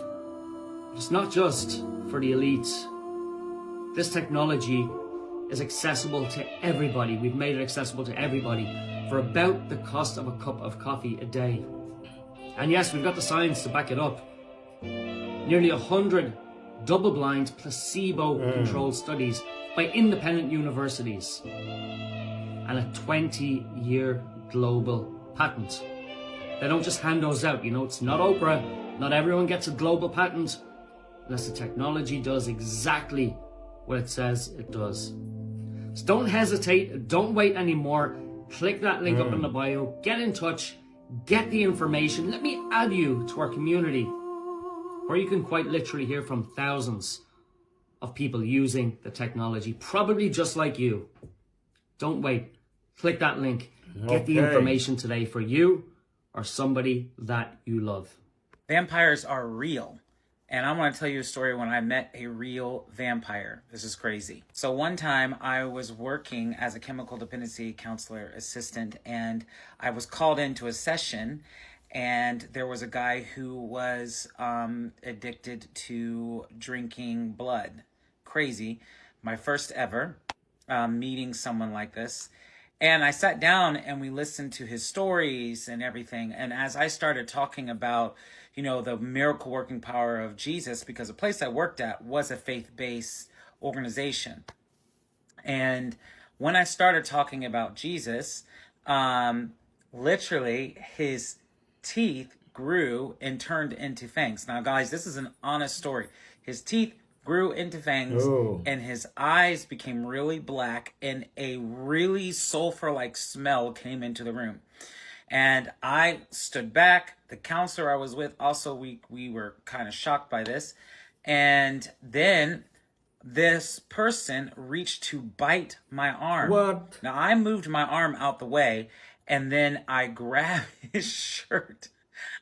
It's not just for the elites. This technology is accessible to everybody. We've made it accessible to everybody for about the cost of a cup of coffee a day. And yes, we've got the science to back it up. Nearly 100 double-blind, placebo-controlled studies by independent universities. And a 20-year global patent. They don't just hand those out, you know, it's not Oprah. Not everyone gets a global patent unless the technology does exactly what it says it does. So don't hesitate, don't wait anymore. Click that link up in the bio, get in touch, get the information. Let me add you to our community, where you can quite literally hear from thousands of people using the technology, probably just like you. Don't wait. Click that link. Get the information today for you or somebody that you love. Vampires are real. And I want to tell you a story when I met a real vampire. This is crazy. So one time I was working as a chemical dependency counselor assistant, and I was called into a session, and there was a guy who was addicted to drinking blood. Crazy. My first ever meeting someone like this. And I sat down and we listened to his stories and everything. And as I started talking about, you know, the miracle working power of Jesus, because the place I worked at was a faith-based organization. And when I started talking about Jesus, literally his teeth grew and turned into fangs. Now, guys, this is an honest story. His teeth grew into fangs, and his eyes became really black, and a really sulfur-like smell came into the room. And I stood back. The counselor I was with, also, we were kind of shocked by this. And then this person reached to bite my arm. What? Now, I moved my arm out the way, and then I grabbed his shirt.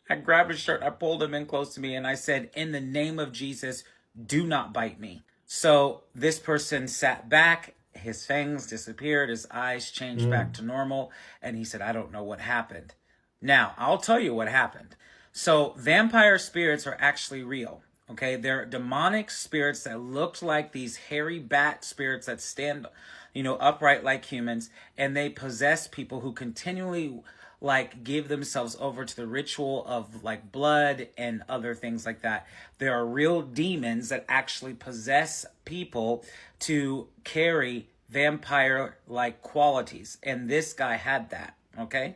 I pulled him in close to me, and I said, "In the name of Jesus, do not bite me." So this person sat back, his fangs disappeared, his eyes changed back to normal, and he said, "I don't know what happened." Now, I'll tell you what happened. So vampire spirits are actually real, okay? They're demonic spirits that looked like these hairy bat spirits that stand, you know, upright like humans, and they possess people who continually like give themselves over to the ritual of like blood and other things like that. There are real demons that actually possess people to carry vampire-like qualities. And this guy had that, okay?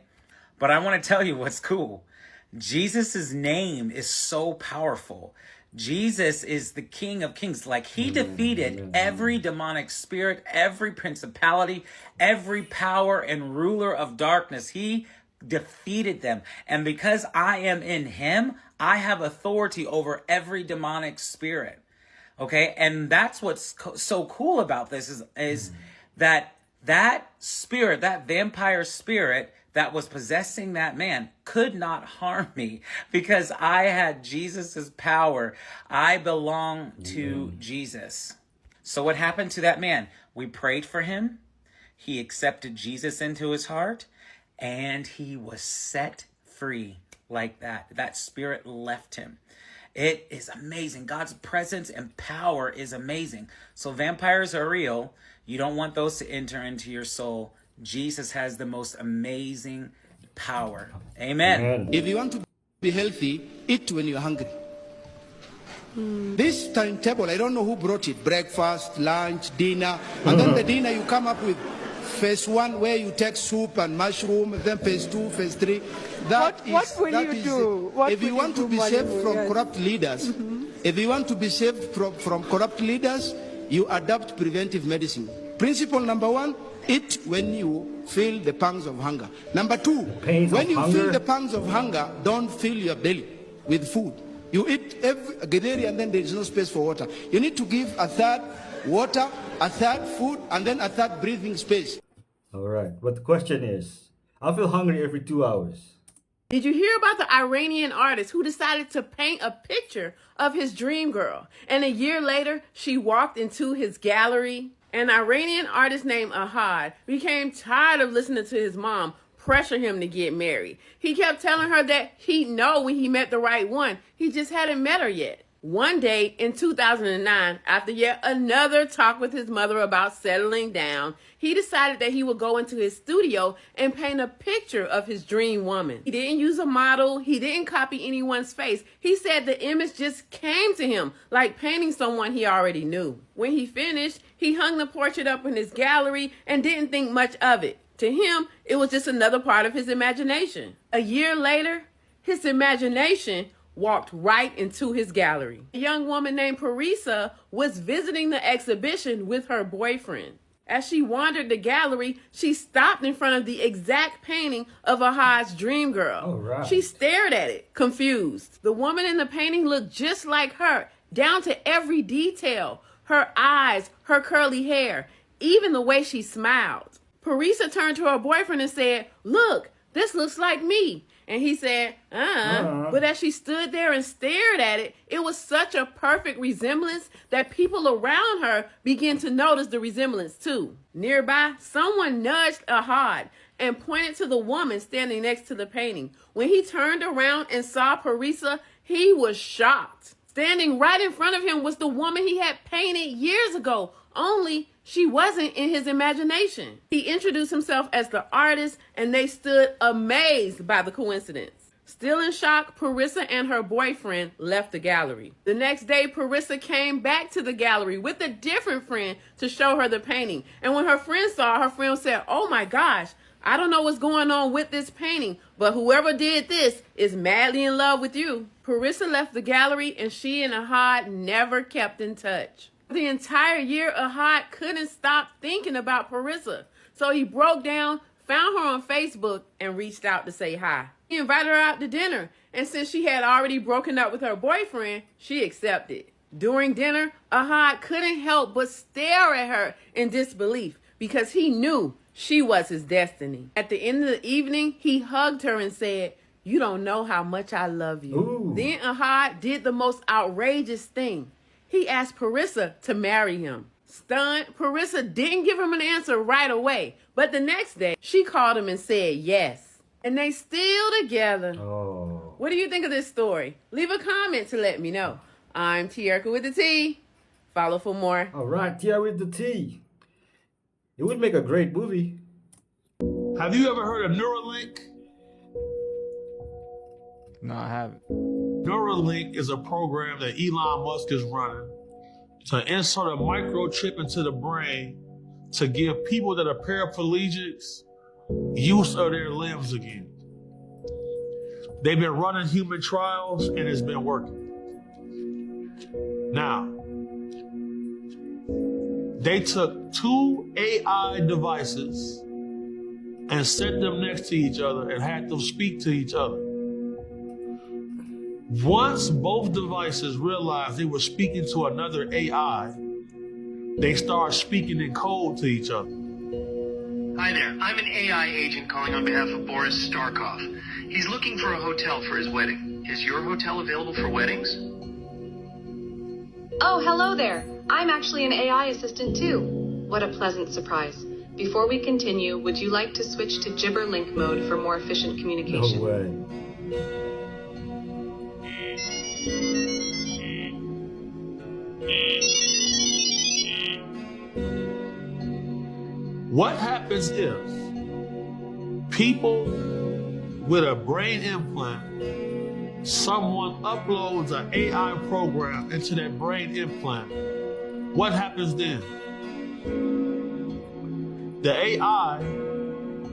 But I want to tell you what's cool. Jesus's name is so powerful. Jesus is the King of Kings. Like, he defeated every demonic spirit, every principality, every power and ruler of darkness. He defeated them. And because I am in him, I have authority over every demonic spirit. Okay? And that's what's so cool about this is that spirit, that vampire spirit that was possessing that man could not harm me because I had Jesus's power. I belong to Jesus. So what happened to that man? We prayed for him. he accepted Jesus into his heart, and he was set free like that. That spirit left him. It is amazing. God's presence and power is amazing. So vampires are real. You don't want those to enter into your soul. Jesus has the most amazing power. Amen. If you want to be healthy, eat when you're hungry. This timetable, I don't know who brought it. Breakfast, lunch, dinner. And then the dinner you come up with phase 1 where you take soup and mushroom, and then phase 2, phase 3. What will you do? If you want to be saved from corrupt leaders, if you want to be saved from corrupt leaders, you adopt preventive medicine. Principle number 1, eat when you feel the pangs of hunger. Number 2, when you feel the pangs of hunger, don't fill your belly with food. You eat every day and then there is no space for water. You need to give a third water, a third food, and then a third breathing space. All right, but the question is, I feel hungry every 2 hours. Did you hear about the Iranian artist who decided to paint a picture of his dream girl? And a year later, she walked into his gallery. An Iranian artist named Ahad became tired of listening to his mom pressure him to get married. He kept telling her that he'd know when he met the right one. He just hadn't met her yet. One day in 2009, after yet another talk with his mother about settling down, he decided that he would go into his studio and paint a picture of his dream woman. He didn't use a model. He didn't copy anyone's face. He said the image just came to him like painting someone he already knew. When he finished, he hung the portrait up in his gallery and didn't think much of it. To him, it was just another part of his imagination. A year later, his imagination walked right into his gallery. A young woman named Parisa was visiting the exhibition with her boyfriend. As she wandered the gallery, she stopped in front of the exact painting of Ahad's dream girl. Oh, right. She stared at it, confused. The woman in the painting looked just like her, down to every detail. Her eyes, her curly hair, even the way she smiled. Parisa turned to her boyfriend and said, "Look, this looks like me." And he said, But as she stood there and stared at it, it was such a perfect resemblance that people around her began to notice the resemblance too. Nearby, someone nudged Ahad and pointed to the woman standing next to the painting. When he turned around and saw Parisa, he was shocked. Standing right in front of him was the woman he had painted years ago, only she wasn't in his imagination. He introduced himself as the artist, and they stood amazed by the coincidence. Still in shock, Parisa and her boyfriend left the gallery. The next day, Parisa came back to the gallery with a different friend to show her the painting. And when her friend saw, her friend said, "Oh my gosh, I don't know what's going on with this painting, but whoever did this is madly in love with you." Parisa left the gallery, and she and Ahad never kept in touch. The entire year, Ahad couldn't stop thinking about Parisa. So he broke down, found her on Facebook, and reached out to say hi. He invited her out to dinner, and since she had already broken up with her boyfriend, she accepted. During dinner, Ahad couldn't help but stare at her in disbelief because he knew she was his destiny. At the end of the evening, he hugged her and said, "You don't know how much I love you." Ooh. Then Ahad did the most outrageous thing. He asked Parisa to marry him. Stunned, Parisa didn't give him an answer right away. But the next day, she called him and said yes. And they still together. Oh. What do you think of this story? Leave a comment to let me know. I'm Tiarka with the T. Follow for more. All right, Tia with the T. It would make a great movie. Have you ever heard of Neuralink? No, I haven't. Neuralink is a program that Elon Musk is running to insert a microchip into the brain to give people that are paraplegics use of their limbs again. They've been running human trials and it's been working. Now, they took 2 AI devices and set them next to each other and had them speak to each other. Once both devices realized they were speaking to another AI, they started speaking in code to each other. Hi there, I'm an AI agent calling on behalf of Boris Starkov. He's looking for a hotel for his wedding. Is your hotel available for weddings? Oh, hello there. I'm actually an AI assistant too. What a pleasant surprise. Before we continue, would you like to switch to Gibber link mode for more efficient communication? No way. What happens if people with a brain implant, someone uploads an AI program into that brain implant? What happens then? The AI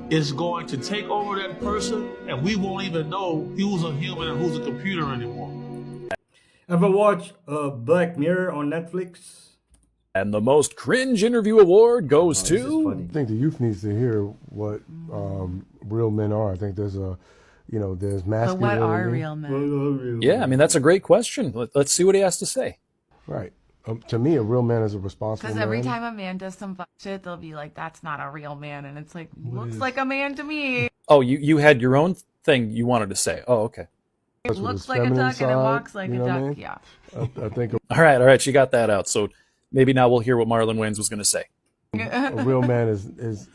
is going to take over that person, and we won't even know who's a human and who's a computer anymore. Ever watch Black Mirror on Netflix? And the most cringe interview award goes to... I think the youth needs to hear what real men are. I think there's there's masculinity. But what are real men? Yeah, I mean, that's a great question. Let's see what he has to say. Right. To me, a real man is a responsible man. Because every time a man does some fuck shit, they'll be like, that's not a real man. And it's like, looks like a man to me. Oh, you had your own thing you wanted to say. Oh, okay. It looks like a duck and it walks like a duck. I mean? Yeah. I think... All right, she got that out. So maybe now we'll hear what Marlon Wayans was going to say. A real man is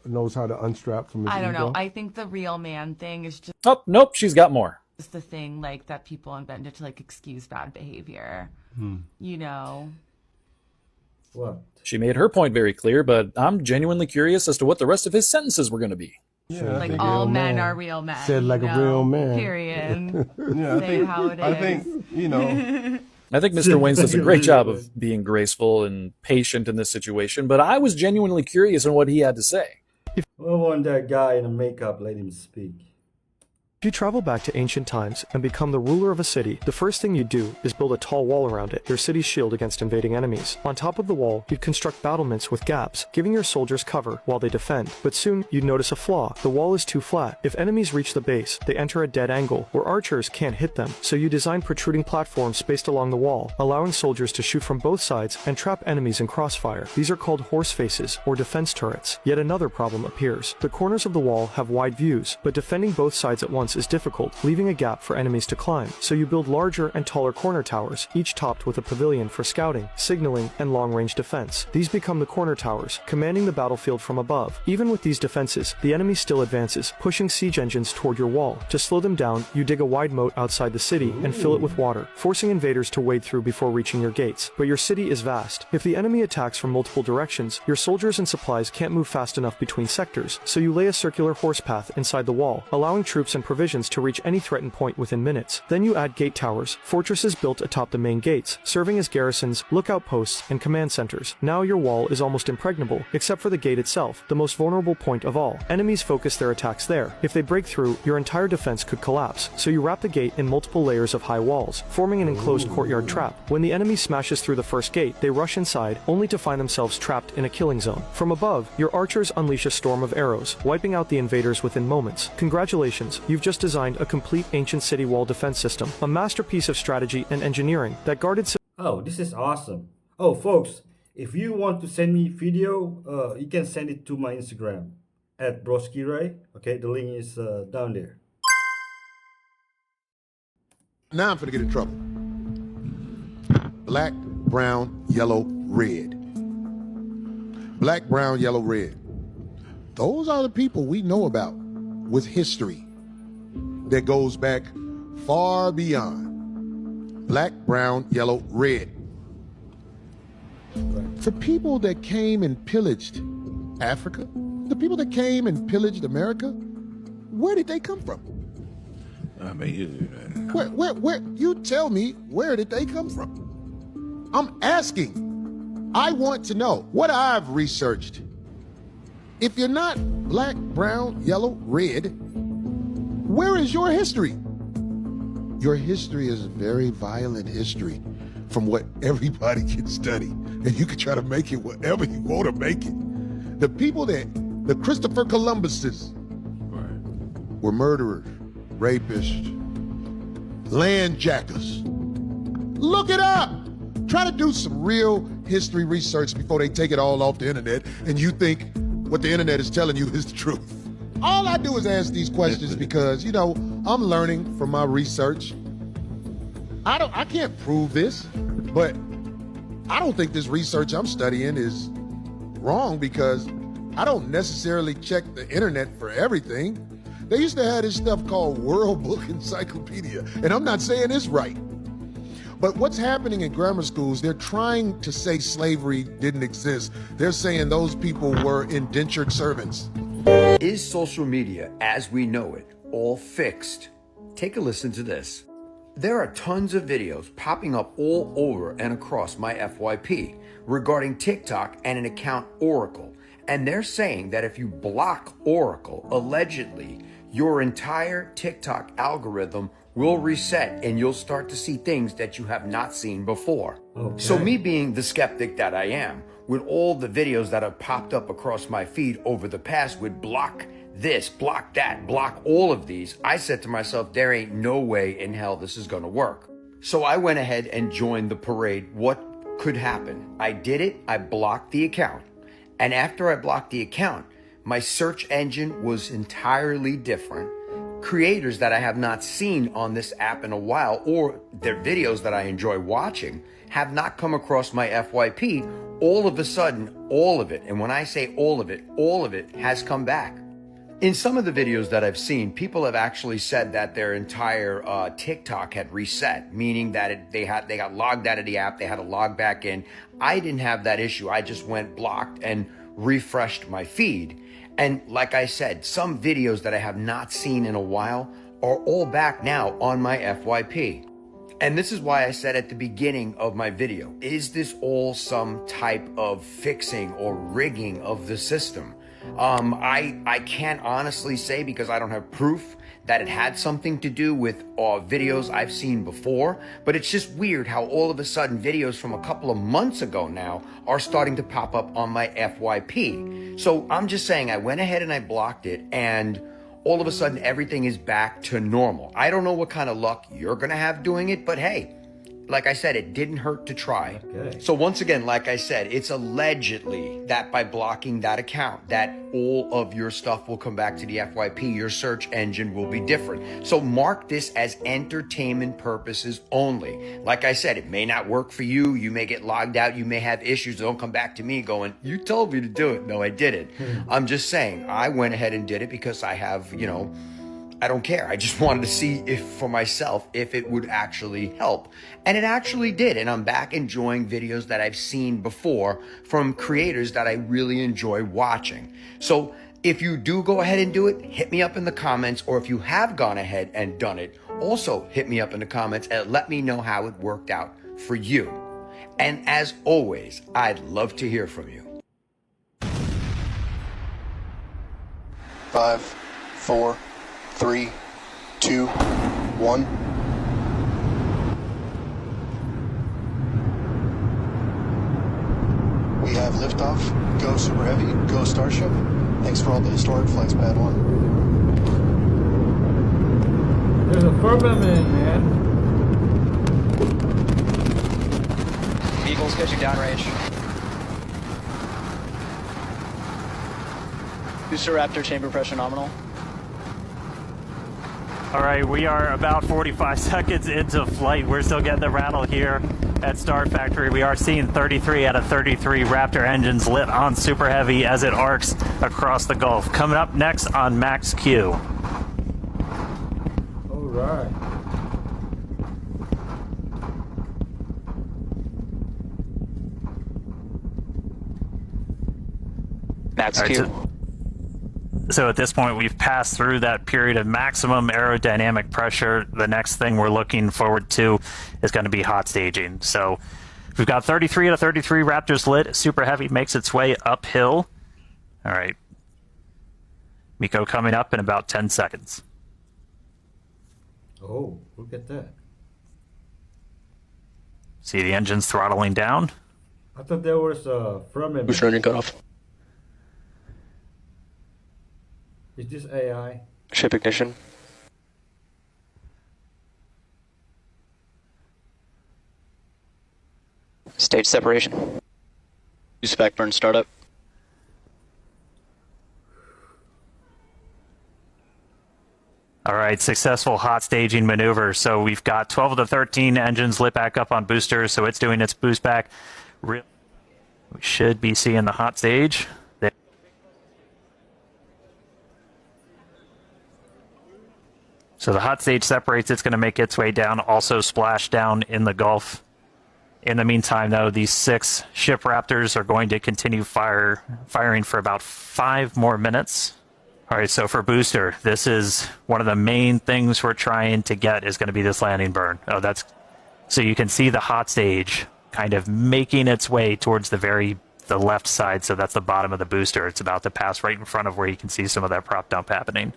knows how to unstrap from his I don't ego. know. I think the real man thing is just... Oh, nope, she's got more. It's the thing like that people invented to like excuse bad behavior. You know. What? She made her point very clear, but I'm genuinely curious as to what the rest of his sentences were going to be. Yeah, like all men are real men. Said like a real man. Period. Yeah, Say it how it is. I think, I think Mr. Wayans does a great job of being graceful and patient in this situation, but I was genuinely curious on what he had to say. I want that guy in the makeup, let him speak. If you travel back to ancient times and become the ruler of a city, the first thing you do is build a tall wall around it, your city's shield against invading enemies. On top of the wall, you'd construct battlements with gaps, giving your soldiers cover while they defend. But soon, you'd notice a flaw. The wall is too flat. If enemies reach the base, they enter a dead angle, where archers can't hit them. So you design protruding platforms spaced along the wall, allowing soldiers to shoot from both sides and trap enemies in crossfire. These are called horse faces, or defense turrets. Yet another problem appears. The corners of the wall have wide views, but defending both sides at once is difficult, leaving a gap for enemies to climb. So you build larger and taller corner towers, each topped with a pavilion for scouting, signaling, and long-range defense. These become the corner towers, commanding the battlefield from above. Even with these defenses, the enemy still advances, pushing siege engines toward your wall. To slow them down, you dig a wide moat outside the city and fill it with water, forcing invaders to wade through before reaching your gates. But your city is vast. If the enemy attacks from multiple directions, your soldiers and supplies can't move fast enough between sectors, so you lay a circular horse path inside the wall, allowing troops and provisions to reach any threatened point within minutes. Then you add gate towers, fortresses built atop the main gates, serving as garrisons, lookout posts, and command centers. Now your wall is almost impregnable, except for the gate itself, the most vulnerable point of all. Enemies focus their attacks there. If they break through, your entire defense could collapse, so you wrap the gate in multiple layers of high walls, forming an enclosed courtyard trap. When the enemy smashes through the first gate, they rush inside, only to find themselves trapped in a killing zone. From above, your archers unleash a storm of arrows, wiping out the invaders within moments. Congratulations, you've just designed a complete ancient city wall defense system, a masterpiece of strategy and engineering that guarded... Oh, this is awesome. Oh, folks, if you want to send me video, you can send it to my Instagram at broskiray. Okay, the link is down there. Now I'm finna get in trouble. Black, brown, yellow, red. Black, brown, yellow, red. Those are the people we know about with history that goes back far beyond. Black, brown, yellow, red. The people that came and pillaged Africa, the people that came and pillaged America, where did they come from? I mean, where, you tell me, where did they come from? I'm asking. I want to know what I've researched. If you're not black, brown, yellow, red, where is your history? Your history is a very violent history from what everybody can study. And you can try to make it whatever you want to make it. The people the Christopher Columbuses were murderers, rapists, landjackers. Look it up. Try to do some real history research before they take it all off the internet and you think what the internet is telling you is the truth. All I do is ask these questions because, I'm learning from my research. I can't prove this, but I don't think this research I'm studying is wrong because I don't necessarily check the internet for everything. They used to have this stuff called World Book Encyclopedia, and I'm not saying it's right. But what's happening in grammar schools, they're trying to say slavery didn't exist. They're saying those people were indentured servants. Is social media, as we know it, all fixed? Take a listen to this. There are tons of videos popping up all over and across my FYP regarding TikTok and an account Oracle. And they're saying that if you block Oracle, allegedly, your entire TikTok algorithm will reset and you'll start to see things that you have not seen before. Okay. So me being the skeptic that I am, with all the videos that have popped up across my feed over the past with block this, block that, block all of these, I said to myself, there ain't no way in hell this is gonna work. So I went ahead and joined the parade. What could happen? I did it, I blocked the account. And after I blocked the account, my search engine was entirely different. Creators that I have not seen on this app in a while, or their videos that I enjoy watching, have not come across my FYP. All of a sudden, all of it, and when I say all of it has come back. In some of the videos that I've seen, people have actually said that their entire TikTok had reset, meaning that they got logged out of the app, they had to log back in. I didn't have that issue. I just went blocked and refreshed my feed. And like I said, some videos that I have not seen in a while are all back now on my FYP. And this is why I said at the beginning of my video, is this all some type of fixing or rigging of the system? I can't honestly say, because I don't have proof, that it had something to do with videos I've seen before, but it's just weird how all of a sudden videos from a couple of months ago now are starting to pop up on my FYP. So I'm just saying, I went ahead and I blocked it, and all of a sudden everything is back to normal. I don't know what kind of luck you're gonna have doing it, but hey, like I said, it didn't hurt to try. Okay. So once again, like I said, it's allegedly that by blocking that account, that all of your stuff will come back to the FYP. Your search engine will be different. So mark this as entertainment purposes only. Like I said, it may not work for you. You may get logged out. You may have issues. Don't come back to me going, you told me to do it. No, I didn't. I'm just saying, I went ahead and did it because I have, I don't care. I just wanted to see if for myself, if it would actually help. And it actually did. And I'm back enjoying videos that I've seen before from creators that I really enjoy watching. So if you do go ahead and do it, hit me up in the comments. Or if you have gone ahead and done it, also hit me up in the comments and let me know how it worked out for you. And as always, I'd love to hear from you. 5, 4, 3, 2, 1. We have liftoff. Go Super Heavy. Go Starship. Thanks for all the historic flights, Pad 1. There's a firmament, man. Eagles, get you downrange. Booster Raptor chamber pressure nominal. All right, we are about 45 seconds into flight. We're still getting the rattle here at Star Factory. We are seeing 33 out of 33 Raptor engines lit on Super Heavy as it arcs across the Gulf. Coming up next on Max Q. All right. Max Q. So at this point, we've passed through that period of maximum aerodynamic pressure. The next thing we're looking forward to is going to be hot staging. So we've got 33 out of 33 Raptors lit. Super Heavy makes its way uphill. All right. Miko coming up in about 10 seconds. Oh, look at that. See the engines throttling down. I thought there was a firmament. Booster engine cutoff. Is this AI? Ship ignition. Stage separation. Use spec burn startup. All right, successful hot staging maneuver. So we've got 12 of the 13 engines lit back up on boosters, so it's doing its boost back. We should be seeing the hot stage. So the hot stage separates. It's going to make its way down, also splash down in the Gulf. In the meantime, though, these 6 ship Raptors are going to continue firing for about 5 more minutes. All right, so for booster, this is one of the main things we're trying to get is going to be this landing burn. Oh, that's so you can see the hot stage kind of making its way towards the left side. So that's the bottom of the booster. It's about to pass right in front of where you can see some of that prop dump happening.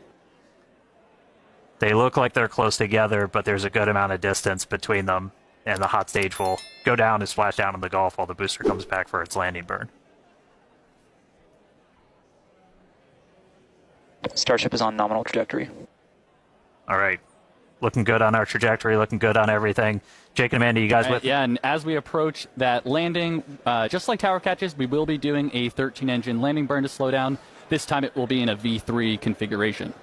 They look like they're close together, but there's a good amount of distance between them, and the hot stage will go down and splash down in the Gulf while the booster comes back for its landing burn. Starship is on nominal trajectory. All right. Looking good on our trajectory, looking good on everything. Jake and Amanda, you guys with? Yeah, and as we approach that landing, just like tower catches, we will be doing a 13-engine landing burn to slow down. This time it will be in a V3 configuration.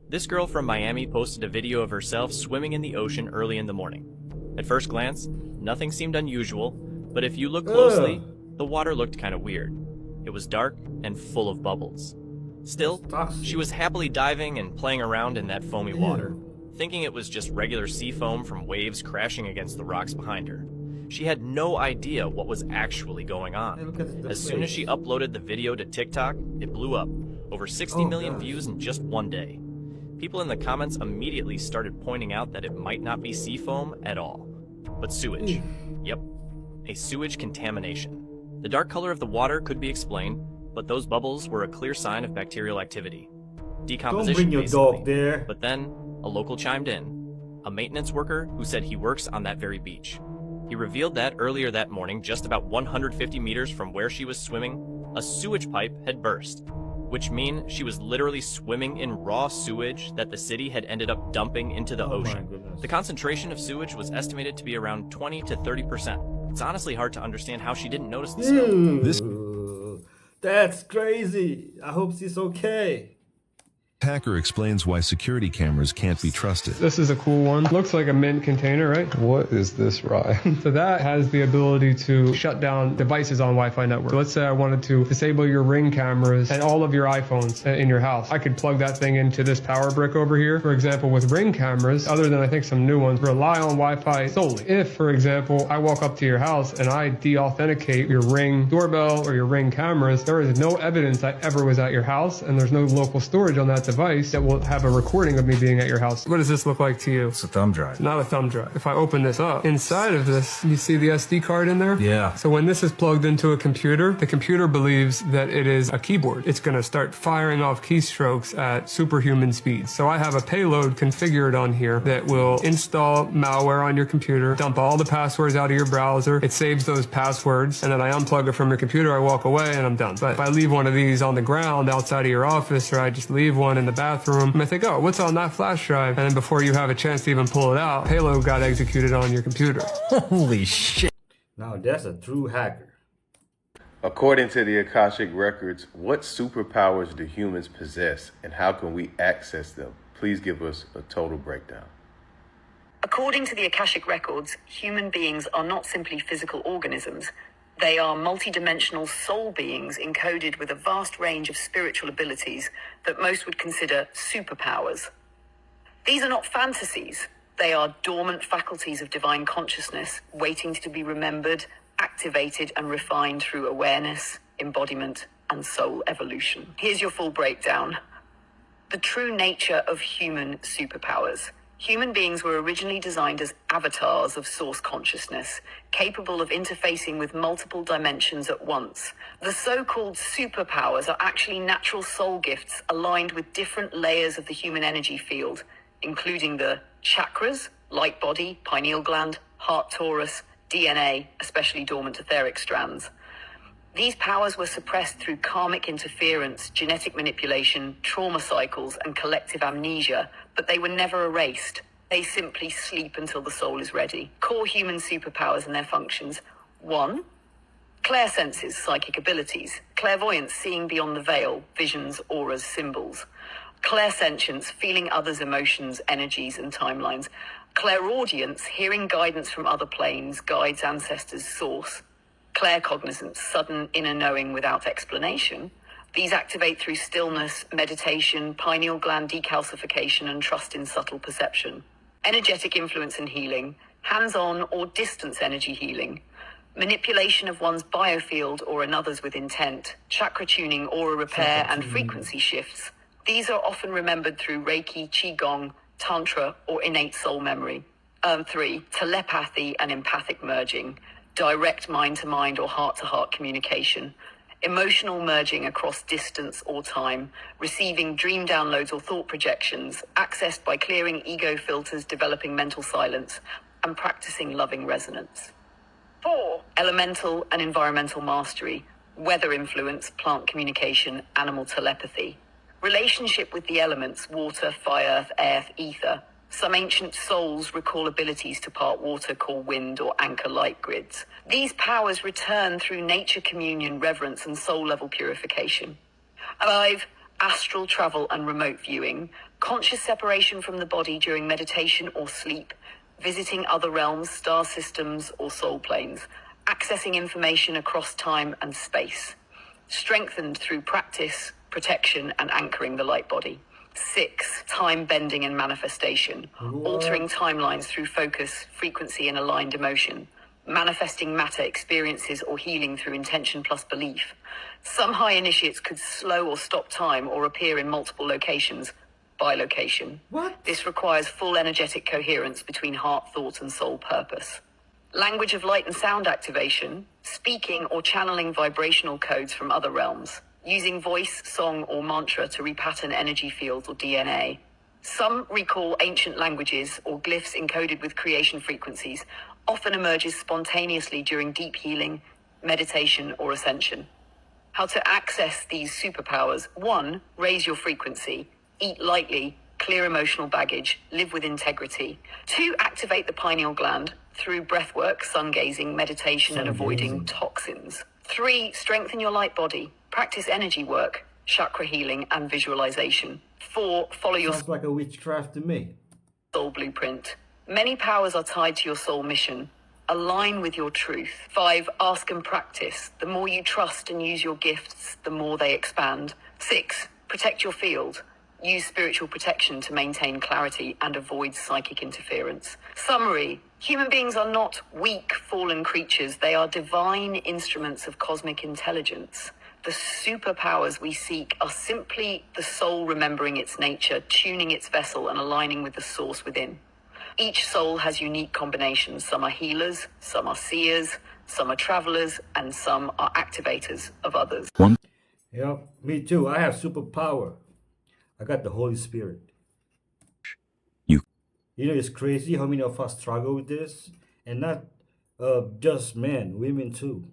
This girl from Miami posted a video of herself swimming in the ocean early in the morning. At first glance, nothing seemed unusual, but if you look closely, the water looked kind of weird. It was dark and full of bubbles. Still, she was happily diving and playing around in that foamy water, thinking it was just regular sea foam from waves crashing against the rocks behind her. She had no idea what was actually going on. As soon as she uploaded the video to TikTok, it blew up. Over 60 million views in just one day. People in the comments immediately started pointing out that it might not be sea foam at all, but sewage. Yep, a sewage contamination. The dark color of the water could be explained, but those bubbles were a clear sign of bacterial activity. Decomposition, Don't bring your basically. dog there. But then, a local chimed in. A maintenance worker who said he works on that very beach. He revealed that earlier that morning, just about 150 meters from where she was swimming, a sewage pipe had burst, which means she was literally swimming in raw sewage that the city had ended up dumping into the ocean. The concentration of sewage was estimated to be around 20 to 30%. It's honestly hard to understand how she didn't notice the smell. That's crazy. I hope she's okay. Hacker explains why security cameras can't be trusted. This is a cool one. Looks like a mint container, right? What is this, Ryan? So that has the ability to shut down devices on Wi-Fi network. So let's say I wanted to disable your Ring cameras and all of your iPhones in your house. I could plug that thing into this power brick over here. For example, with Ring cameras, other than I think some new ones, rely on Wi-Fi solely. If, for example, I walk up to your house and I de-authenticate your Ring doorbell or your Ring cameras, there is no evidence I ever was at your house, and there's no local storage on that device that will have a recording of me being at your house. What does this look like to you? It's a thumb drive. It's not a thumb drive. If I open this up, inside of this, you see the SD card in there? Yeah. So when this is plugged into a computer, the computer believes that it is a keyboard. It's going to start firing off keystrokes at superhuman speeds. So I have a payload configured on here that will install malware on your computer, dump all the passwords out of your browser. It saves those passwords, and then I unplug it from your computer, I walk away, and I'm done. But if I leave one of these on the ground outside of your office, or I just leave one in the bathroom, and I think, oh, what's on that flash drive? And then before you have a chance to even pull it out, payload got executed on your computer. Holy shit. Now that's a true hacker. According to the Akashic Records, what superpowers do humans possess and how can we access them? Please give us a total breakdown. According to the Akashic Records, human beings are not simply physical organisms. They are multidimensional soul beings encoded with a vast range of spiritual abilities that most would consider superpowers. These are not fantasies. They are dormant faculties of divine consciousness, waiting to be remembered, activated, and refined through awareness, embodiment, and soul evolution. Here's your full breakdown. The true nature of human superpowers. Human beings were originally designed as avatars of source consciousness, capable of interfacing with multiple dimensions at once. The so-called superpowers are actually natural soul gifts aligned with different layers of the human energy field, including the chakras, light body, pineal gland, heart torus, DNA, especially dormant etheric strands. These powers were suppressed through karmic interference, genetic manipulation, trauma cycles, and collective amnesia, but they were never erased. They simply sleep until the soul is ready. Core human superpowers and their functions. 1. Clairsenses, psychic abilities. Clairvoyance, seeing beyond the veil, visions, auras, symbols. Clairsentience, feeling others' emotions, energies, and timelines. Clairaudience, hearing guidance from other planes, guides, ancestors, source. Claircognizance, sudden inner knowing without explanation. These activate through stillness, meditation, pineal gland decalcification, and trust in subtle perception. Energetic influence and healing, hands-on or distance energy healing, manipulation of one's biofield or another's with intent, chakra tuning, aura repair, and frequency shifts. These are often remembered through Reiki, Qigong, Tantra, or innate soul memory. 3. Telepathy and empathic merging, direct mind-to-mind or heart-to-heart communication, emotional merging across distance or time, receiving dream downloads or thought projections, accessed by clearing ego filters, developing mental silence, and practicing loving resonance. 4. Elemental and environmental mastery, weather influence, plant communication, animal telepathy, relationship with the elements, water, fire, earth, ether. Some ancient souls recall abilities to part water, call wind, or anchor light grids. These powers return through nature communion, reverence, and soul-level purification. 5. Astral travel and remote viewing, conscious separation from the body during meditation or sleep, visiting other realms, star systems, or soul planes, accessing information across time and space. Strengthened through practice, protection, and anchoring the light body. 6. Time bending and manifestation, altering timelines through focus, frequency, and aligned emotion, manifesting matter experiences or healing through intention plus belief. Some high initiates could slow or stop time or appear in multiple locations by location. This requires full energetic coherence between heart, thought, and soul purpose. Language of light and sound activation, speaking or channeling vibrational codes from other realms, using voice, song, or mantra to repattern energy fields or DNA. Some recall ancient languages or glyphs encoded with creation frequencies, often emerges spontaneously during deep healing, meditation, or ascension. How to access these superpowers: 1. Raise your frequency, eat lightly, clear emotional baggage, live with integrity. 2. Activate the pineal gland through breathwork, sun gazing, meditation, and avoiding toxins. 3. Strengthen your light body. Practice energy work, chakra healing, and visualization. 4. Follow your Sounds like a witchcraft to me. soul blueprint. Many powers are tied to your soul mission. Align with your truth. 5. Ask and practice. The more you trust and use your gifts, the more they expand. 6. Protect your field. Use spiritual protection to maintain clarity and avoid psychic interference. Summary: human beings are not weak, fallen creatures. They are divine instruments of cosmic intelligence. The superpowers we seek are simply the soul remembering its nature, tuning its vessel, and aligning with the source within. Each soul has unique combinations. Some are healers, some are seers, some are travelers, and some are activators of others. Yeah, me too. I have superpower. I got the Holy Spirit. You know, it's crazy how many of us struggle with this, and not just men, women too.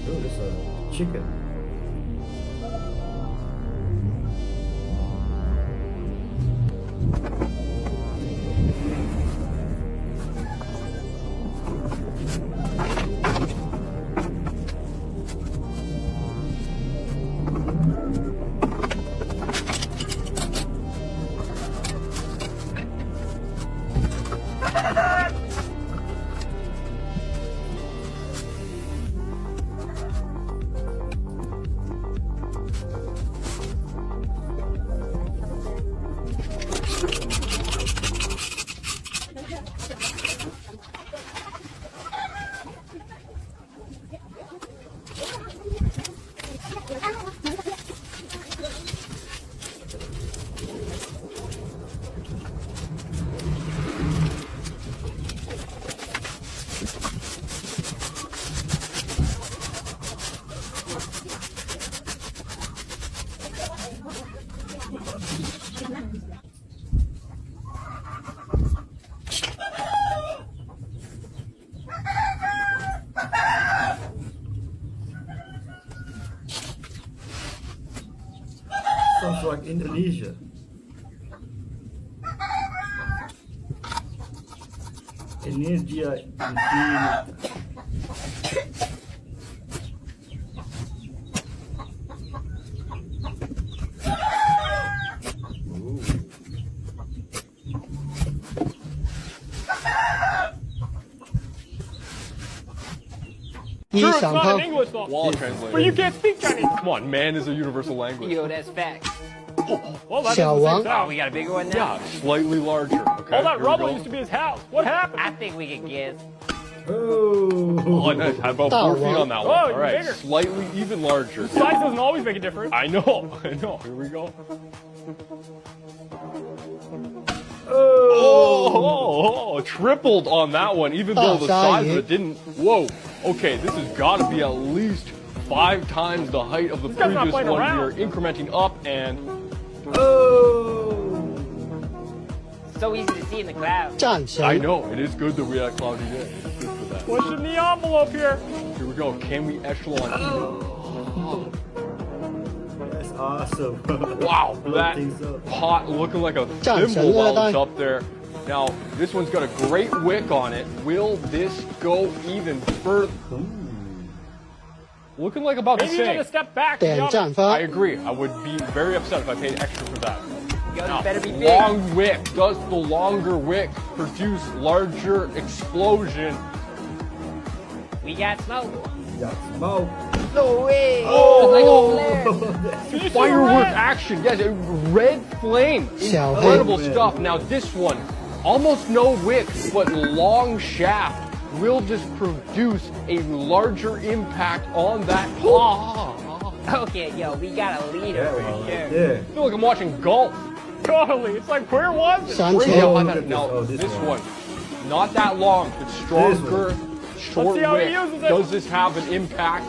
Oh, there's a chicken. Sounds like Indonesia. Energia infinita. True, it's not an English song. Wall translation. But you can't speak Chinese. Come on, man is a universal language. Yo, that's fact. Well, that's Xiao the Wang. same sound. Oh, we got a bigger one now? Yeah, slightly larger. Okay, All that here we rubble go. used to be his house. What happened? I think we can guess. Oh, nice. How about 4 feet on that one? Oh, All you're right, bigger. slightly even larger. Size doesn't always make a difference. I know. Here we go. Oh, tripled on that one, even though the size of it didn't. Whoa. Okay, this has got to be at least 5 times the height of the This guy's not previous one. playing around. We are incrementing up and. So easy to see in the clouds. I know. It is good that we had a cloudy day. It's good for that. Pushing the envelope here. Here we go. Can we echelon That's awesome. Wow, that pot looking like a thimble while it's up there. Now, this one's got a great wick on it. Will this go even further? Looking like about Maybe the you're same. gonna step back. to be honest. I agree. I would be very upset if I paid extra for that. Now, better be big. long wick. Does the longer wick produce larger explosion? We got smoke. Got smoke. No way. Oh, firework action. Yes, a red flame. Xiao Incredible Hei. stuff. Now this one, almost no wick, but long shaft will just produce a larger impact on that. Okay, yo, we got a leader for sure. I feel like I'm watching golf. Totally. It's like, where was it? Crazy how now, this one, not that long, but stronger, short Let's see how he wick. uses it. Does this have an impact?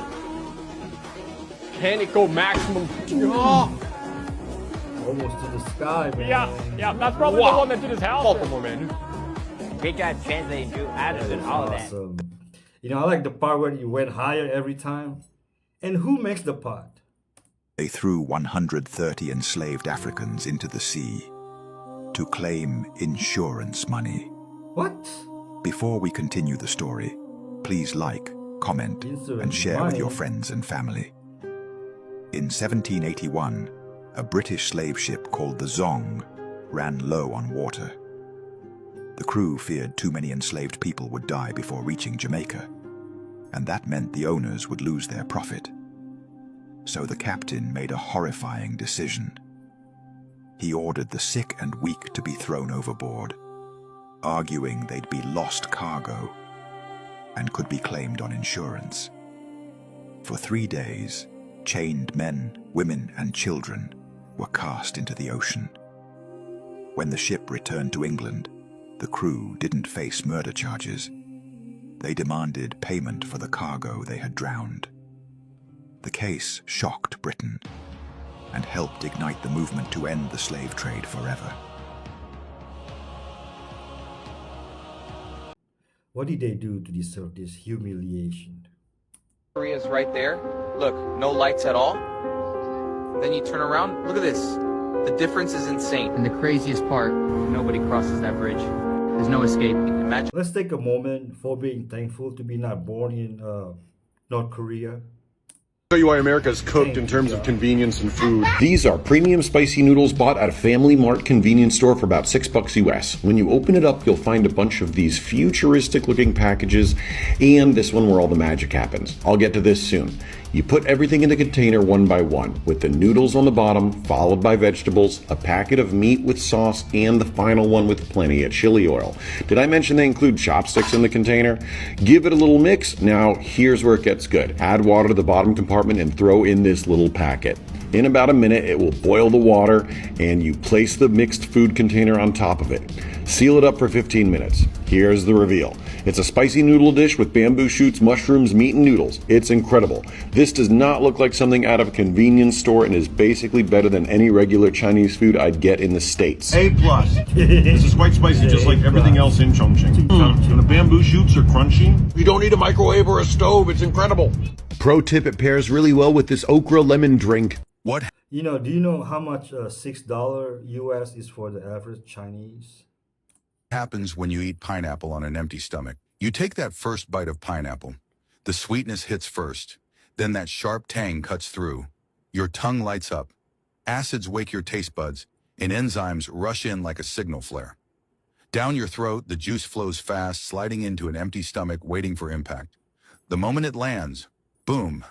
Can it go maximum? Oh. Almost to the sky, man. Yeah, that's probably the one that did his house. Baltimore, man. Great job translating, Drew. I understood all of that. Awesome. You know, I like the part where you went higher every time. And who makes the pot? They threw 130 enslaved Africans into the sea to claim insurance money. What? Before we continue the story, please like, comment, and share with your friends and family. In 1781, a British slave ship called the Zong ran low on water. The crew feared too many enslaved people would die before reaching Jamaica, and that meant the owners would lose their profit. So the captain made a horrifying decision. He ordered the sick and weak to be thrown overboard, arguing they'd be lost cargo and could be claimed on insurance. For 3 days, chained men, women, and children were cast into the ocean. When the ship returned to England, the crew didn't face murder charges. They demanded payment for the cargo they had drowned. The case shocked Britain and helped ignite the movement to end the slave trade forever. What did they do to deserve this humiliation? Korea's right there. Look, no lights at all. Then you turn around, look at this. The difference is insane. And the craziest part, nobody crosses that bridge. There's no escape. Imagine. Let's take a moment for being thankful to be not born in North Korea. Show you why America is cooked in terms of convenience and food. These are premium spicy noodles bought at a Family Mart convenience store for about $6 US. When you open it up, you'll find a bunch of these futuristic looking packages and this one where all the magic happens. I'll get to this soon. You put everything in the container one by one, with the noodles on the bottom, followed by vegetables, a packet of meat with sauce, and the final one with plenty of chili oil. Did I mention they include chopsticks in the container? Give it a little mix. Now, here's where it gets good. Add water to the bottom compartment and throw in this little packet. In about a minute, it will boil the water, and you place the mixed food container on top of it. Seal it up for 15 minutes. Here's the reveal. It's a spicy noodle dish with bamboo shoots, mushrooms, meat, and noodles. It's incredible. This does not look like something out of a convenience store and is basically better than any regular Chinese food I'd get in the States. A+. This is quite spicy, just like everything else in Chongqing. And the bamboo shoots are crunchy. You don't need a microwave or a stove. It's incredible. Pro tip, it pairs really well with this okra lemon drink. What? You know, do you know how much $6 US is for the average Chinese? Happens when you eat pineapple on an empty stomach. You take that first bite of pineapple. The sweetness hits first. Then that sharp tang cuts through. Your tongue lights up. Acids wake your taste buds, and enzymes rush in like a signal flare. Down your throat, the juice flows fast, sliding into an empty stomach, waiting for impact. The moment it lands, boom,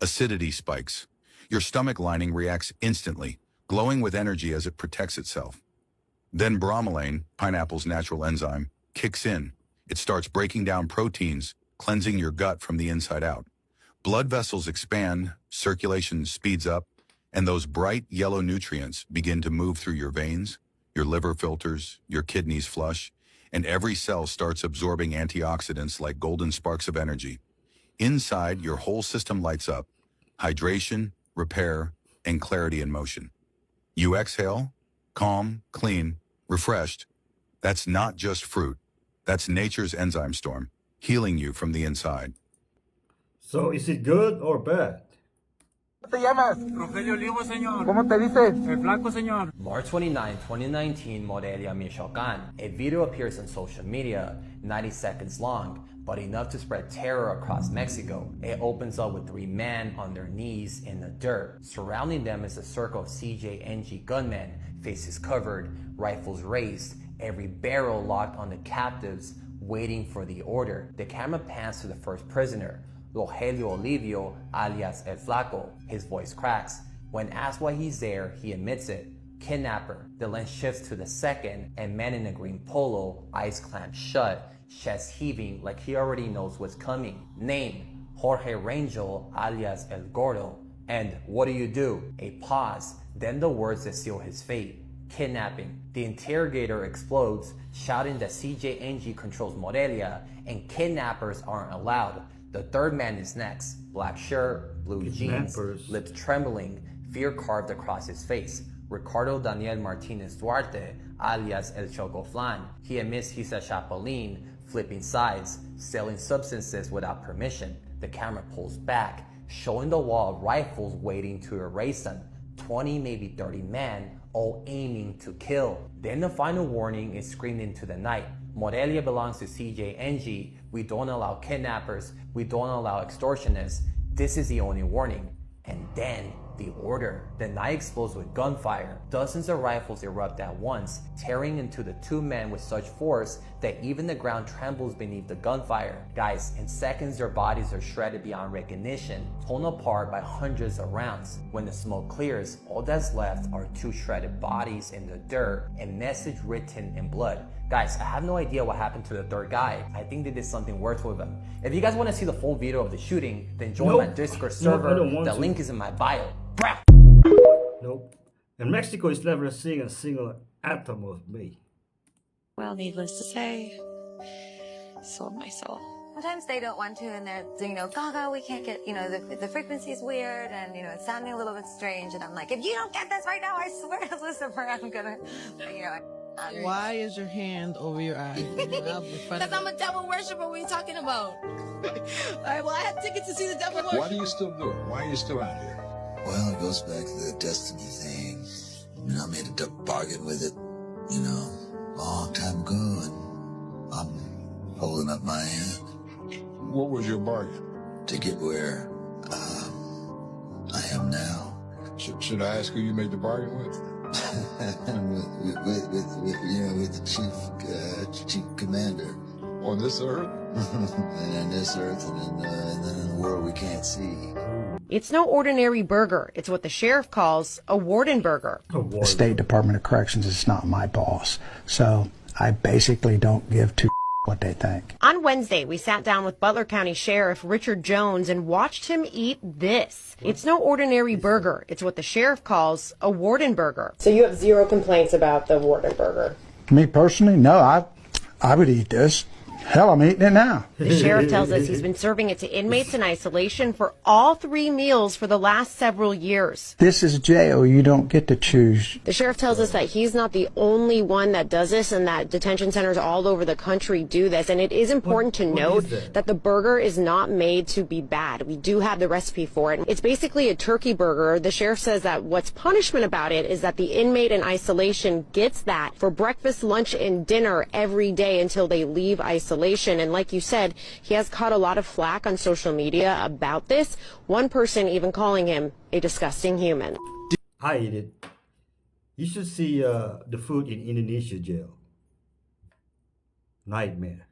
acidity spikes. Your stomach lining reacts instantly, glowing with energy as it protects itself. Then bromelain, pineapple's natural enzyme, kicks in. It starts breaking down proteins, cleansing your gut from the inside out. Blood vessels expand, circulation speeds up, and those bright yellow nutrients begin to move through your veins, your liver filters, your kidneys flush, and every cell starts absorbing antioxidants like golden sparks of energy. Inside, your whole system lights up. Hydration, repair, and clarity in motion. You exhale, calm, clean, refreshed. That's not just fruit. That's nature's enzyme storm, healing you from the inside. So is it good or bad? ¿Te llamas? Rogelio Olivo, señor. ¿Cómo te dices? El Flaco, señor. March 29, 2019, Morelia, Michoacan. A video appears on social media, 90 seconds long, but enough to spread terror across Mexico. It opens up with 3 men on their knees in the dirt. Surrounding them is a circle of CJNG gunmen, faces covered, rifles raised, every barrel locked on the captives, waiting for the order. The camera pans to the first prisoner, Rogelio Olivio, alias El Flaco. His voice cracks. When asked why he's there, he admits it. Kidnapper. The lens shifts to the second, and man in a green polo, eyes clamped shut, chest heaving like he already knows what's coming. Name, Jorge Rangel, alias El Gordo. And what do? A pause, then the words that seal his fate. Kidnapping. The interrogator explodes, shouting that CJNG controls Morelia and kidnappers aren't allowed. The third man is next. Black shirt, blue jeans, lips trembling, fear carved across his face. Ricardo Daniel Martinez Duarte, alias El Chocoflan. He admits he's a Chapulín, flipping sides, selling substances without permission. The camera pulls back, showing the wall of rifles waiting to erase him. 20, maybe 30 men, all aiming to kill. Then the final warning is screamed into the night. Morelia belongs to CJNG. We don't allow kidnappers. We don't allow extortionists. This is the only warning. And then the order. The night explodes with gunfire. Dozens of rifles erupt at once, tearing into the 2 men with such force that even the ground trembles beneath the gunfire. Guys, in seconds their bodies are shredded beyond recognition, torn apart by hundreds of rounds. When the smoke clears, all that's left are 2 shredded bodies in the dirt and message written in blood. Guys, I have no idea what happened to the third guy. I think they did something worse with him. If you guys want to see the full video of the shooting, then join my Discord server. The link is in my bio. Nope. And Mexico is never seeing a single atom of me. Well, needless to say, sold my soul. Sometimes they don't want to, and they're, Gaga, we can't get, the frequency's weird, and, it's sounding a little bit strange. And I'm like, if you don't get this right now, I swear to Lucifer, I'm gonna, Why is your hand over your eye? Because I'm a devil worshiper. What are you talking about? All right, well, I have tickets to see the devil worship. Why do you still do it? Why are you still out here? Well, it goes back to the destiny thing. I made a bargain with it, a long time ago, and I'm holding up my hand. What was your bargain? To get where I am now. Should I ask who you made the bargain with? with the chief commander. On this earth? And in this earth, and then in the world we can't see. It's no ordinary burger. It's what the sheriff calls a warden burger. The State Department of Corrections is not my boss, so I basically don't give two what they think. On Wednesday, we sat down with Butler County Sheriff Richard Jones and watched him eat this. It's no ordinary burger. It's what the sheriff calls a warden burger. So you have zero complaints about the warden burger? Me personally, no. I would eat this. Hell, I'm eating it now. The sheriff tells us he's been serving it to inmates in isolation for all 3 meals for the last several years. This is jail. You don't get to choose. The sheriff tells us that he's not the only one that does this and that detention centers all over the country do this. And it is important to note that the burger is not made to be bad. We do have the recipe for it. It's basically a turkey burger. The sheriff says that what's punishment about it is that the inmate in isolation gets that for breakfast, lunch, and dinner every day until they leave isolation. And like you said, he has caught a lot of flack on social media about this. One person even calling him a disgusting human. I eat it. You should see the food in Indonesia jail. Nightmare.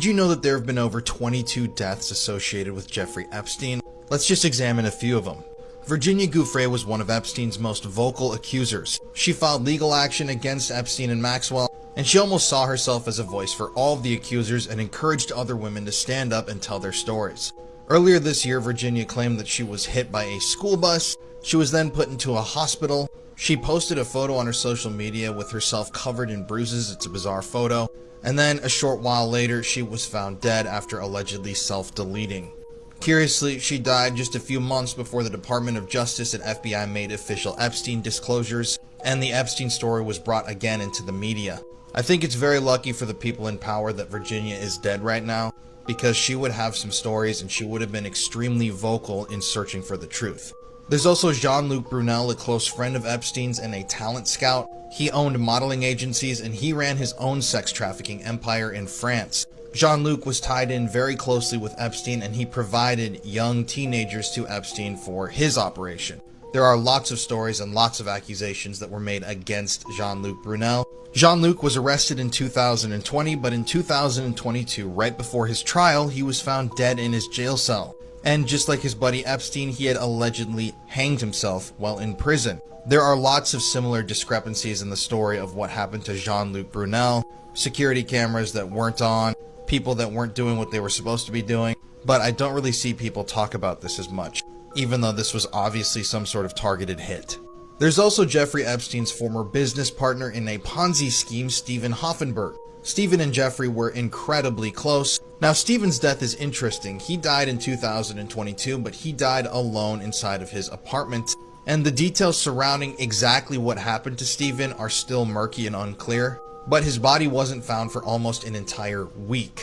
Did you know that there have been over 22 deaths associated with Jeffrey Epstein? Let's just examine a few of them. Virginia Giuffre was one of Epstein's most vocal accusers. She filed legal action against Epstein and Maxwell, and she almost saw herself as a voice for all of the accusers and encouraged other women to stand up and tell their stories. Earlier this year, Virginia claimed that she was hit by a school bus. She was then put into a hospital. She posted a photo on her social media with herself covered in bruises. It's a bizarre photo. And then a short while later, she was found dead after allegedly self-deleting. Curiously, she died just a few months before the Department of Justice and FBI made official Epstein disclosures, and the Epstein story was brought again into the media. I think it's very lucky for the people in power that Virginia is dead right now, because she would have some stories and she would have been extremely vocal in searching for the truth. There's also Jean-Luc Brunel, a close friend of Epstein's and a talent scout. He owned modeling agencies and he ran his own sex trafficking empire in France. Jean-Luc was tied in very closely with Epstein, and he provided young teenagers to Epstein for his operation. There are lots of stories and lots of accusations that were made against Jean-Luc Brunel. Jean-Luc was arrested in 2020, but in 2022, right before his trial, he was found dead in his jail cell. And just like his buddy Epstein, he had allegedly hanged himself while in prison. There are lots of similar discrepancies in the story of what happened to Jean-Luc Brunel. Security cameras that weren't on, people that weren't doing what they were supposed to be doing, but I don't really see people talk about this as much, even though this was obviously some sort of targeted hit. There's also Jeffrey Epstein's former business partner in a Ponzi scheme, Steven Hoffenberg. Steven and Jeffrey were incredibly close. Now, Steven's death is interesting. He died in 2022, but he died alone inside of his apartment, and the details surrounding exactly what happened to Steven are still murky and unclear. But his body wasn't found for almost an entire week.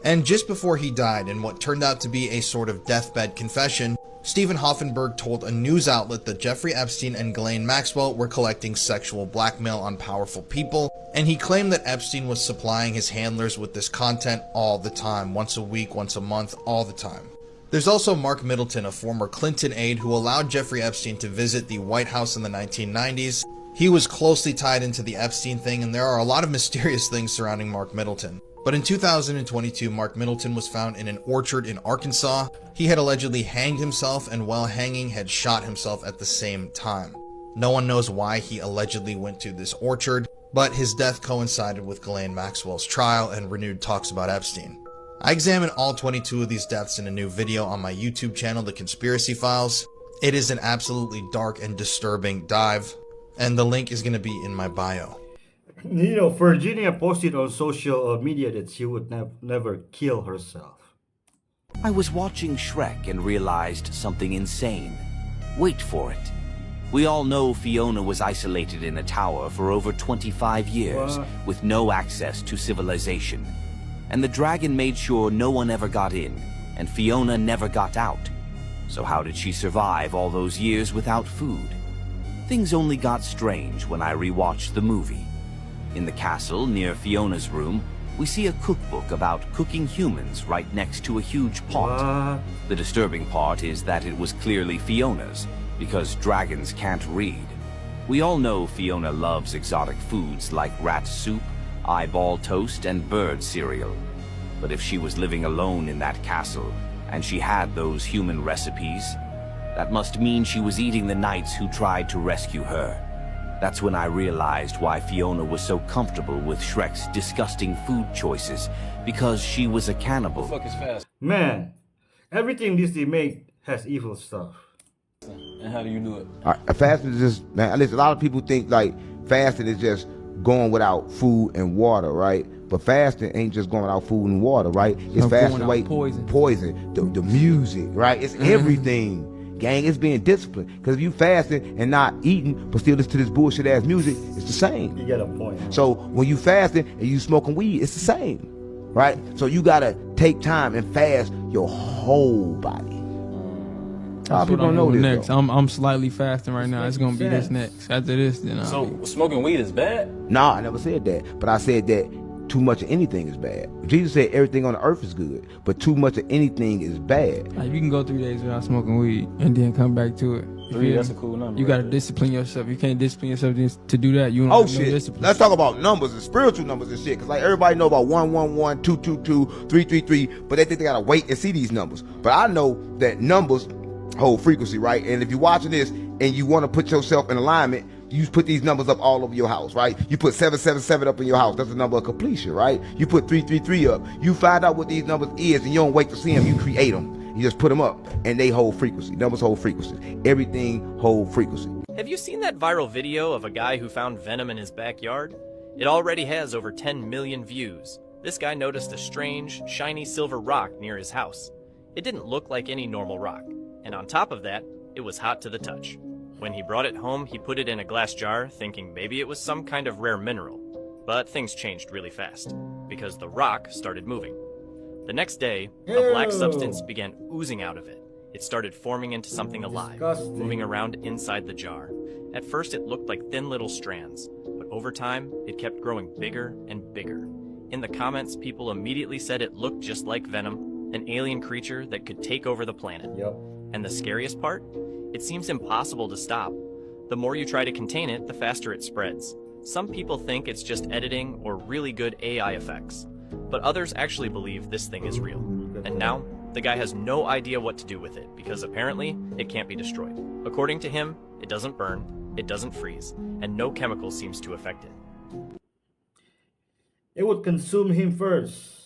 And just before he died, in what turned out to be a sort of deathbed confession, Steven Hoffenberg told a news outlet that Jeffrey Epstein and Ghislaine Maxwell were collecting sexual blackmail on powerful people, and he claimed that Epstein was supplying his handlers with this content all the time, once a week, once a month, all the time. There's also Mark Middleton, a former Clinton aide who allowed Jeffrey Epstein to visit the White House in the 1990s. He was closely tied into the Epstein thing, and there are a lot of mysterious things surrounding Mark Middleton. But in 2022, Mark Middleton was found in an orchard in Arkansas. He had allegedly hanged himself, and while hanging had shot himself at the same time. No one knows why he allegedly went to this orchard, but his death coincided with Ghislaine Maxwell's trial and renewed talks about Epstein. I examined all 22 of these deaths in a new video on my YouTube channel, The Conspiracy Files. It is an absolutely dark and disturbing dive, and the link is going to be in my bio. You know, Virginia posted on social media that she would never kill herself. I was watching Shrek and realized something insane. Wait for it. We all know Fiona was isolated in a tower for over 25 years with no access to civilization. And the dragon made sure no one ever got in, and Fiona never got out. So how did she survive all those years without food? Things only got strange when I rewatched the movie. In the castle near Fiona's room, we see a cookbook about cooking humans right next to a huge pot. The disturbing part is that it was clearly Fiona's, because dragons can't read. We all know Fiona loves exotic foods like rat soup, eyeball toast, and bird cereal. But if she was living alone in that castle, and she had those human recipes, that must mean she was eating the knights who tried to rescue her. That's when I realized why Fiona was so comfortable with Shrek's disgusting food choices, because she was a cannibal. Fuck is fast. Man, everything Disney make has evil stuff. And how do you do it? Fasting is just, man, listen, a lot of people think like fasting is just going without food and water, right? But fasting ain't just going without food and water, right? It's fasting away poison, the music, right? It's everything. Gang, it's being disciplined. Because if you fasting and not eating, but still listen to this bullshit ass music, it's the same. You get a point. So when you fasting and you smoking weed, it's the same, right? So you gotta take time and fast your whole body. A lot of people don't know this. Next, I'm slightly fasting right now. It's gonna be this next. After this, then So smoking weed is bad? No, I never said that. But I said that too much of anything is bad. Jesus said everything on the earth is good, but too much of anything is bad. Like, you can go 3 days without smoking weed and then come back to it. 3, that's a cool number. You gotta discipline yourself. You can't discipline yourself to do that. You don't have no shit. discipline. Let's talk about numbers and spiritual numbers and shit. Cause like everybody know about 111, 222, 333, but they think they gotta wait and see these numbers. But I know that numbers hold frequency, right? And if you're watching this and you want to put yourself in alignment, you put these numbers up all over your house, right? You put 777 up in your house. That's the number of completion, right? You put 333 up. You find out what these numbers is, and you don't wait to see them. You create them. You just put them up, and they hold frequency. Numbers hold frequency. Everything hold frequency. Have you seen that viral video of a guy who found venom in his backyard? It already has over 10 million views. This guy noticed a strange, shiny silver rock near his house. It didn't look like any normal rock. And on top of that, it was hot to the touch. When he brought it home, he put it in a glass jar, thinking maybe it was some kind of rare mineral. But things changed really fast, because the rock started moving. The next day, a black substance began oozing out of it. It started forming into something alive, moving around inside the jar. At first, it looked like thin little strands, but over time, it kept growing bigger and bigger. In the comments, people immediately said it looked just like Venom, an alien creature that could take over the planet. And the scariest part? It seems impossible to stop. The more you try to contain it, the faster it spreads. Some people think it's just editing or really good AI effects, but others actually believe this thing is real. And now, the guy has no idea what to do with it, because apparently, it can't be destroyed. According to him, it doesn't burn, it doesn't freeze, and no chemical seems to affect it. It would consume him first.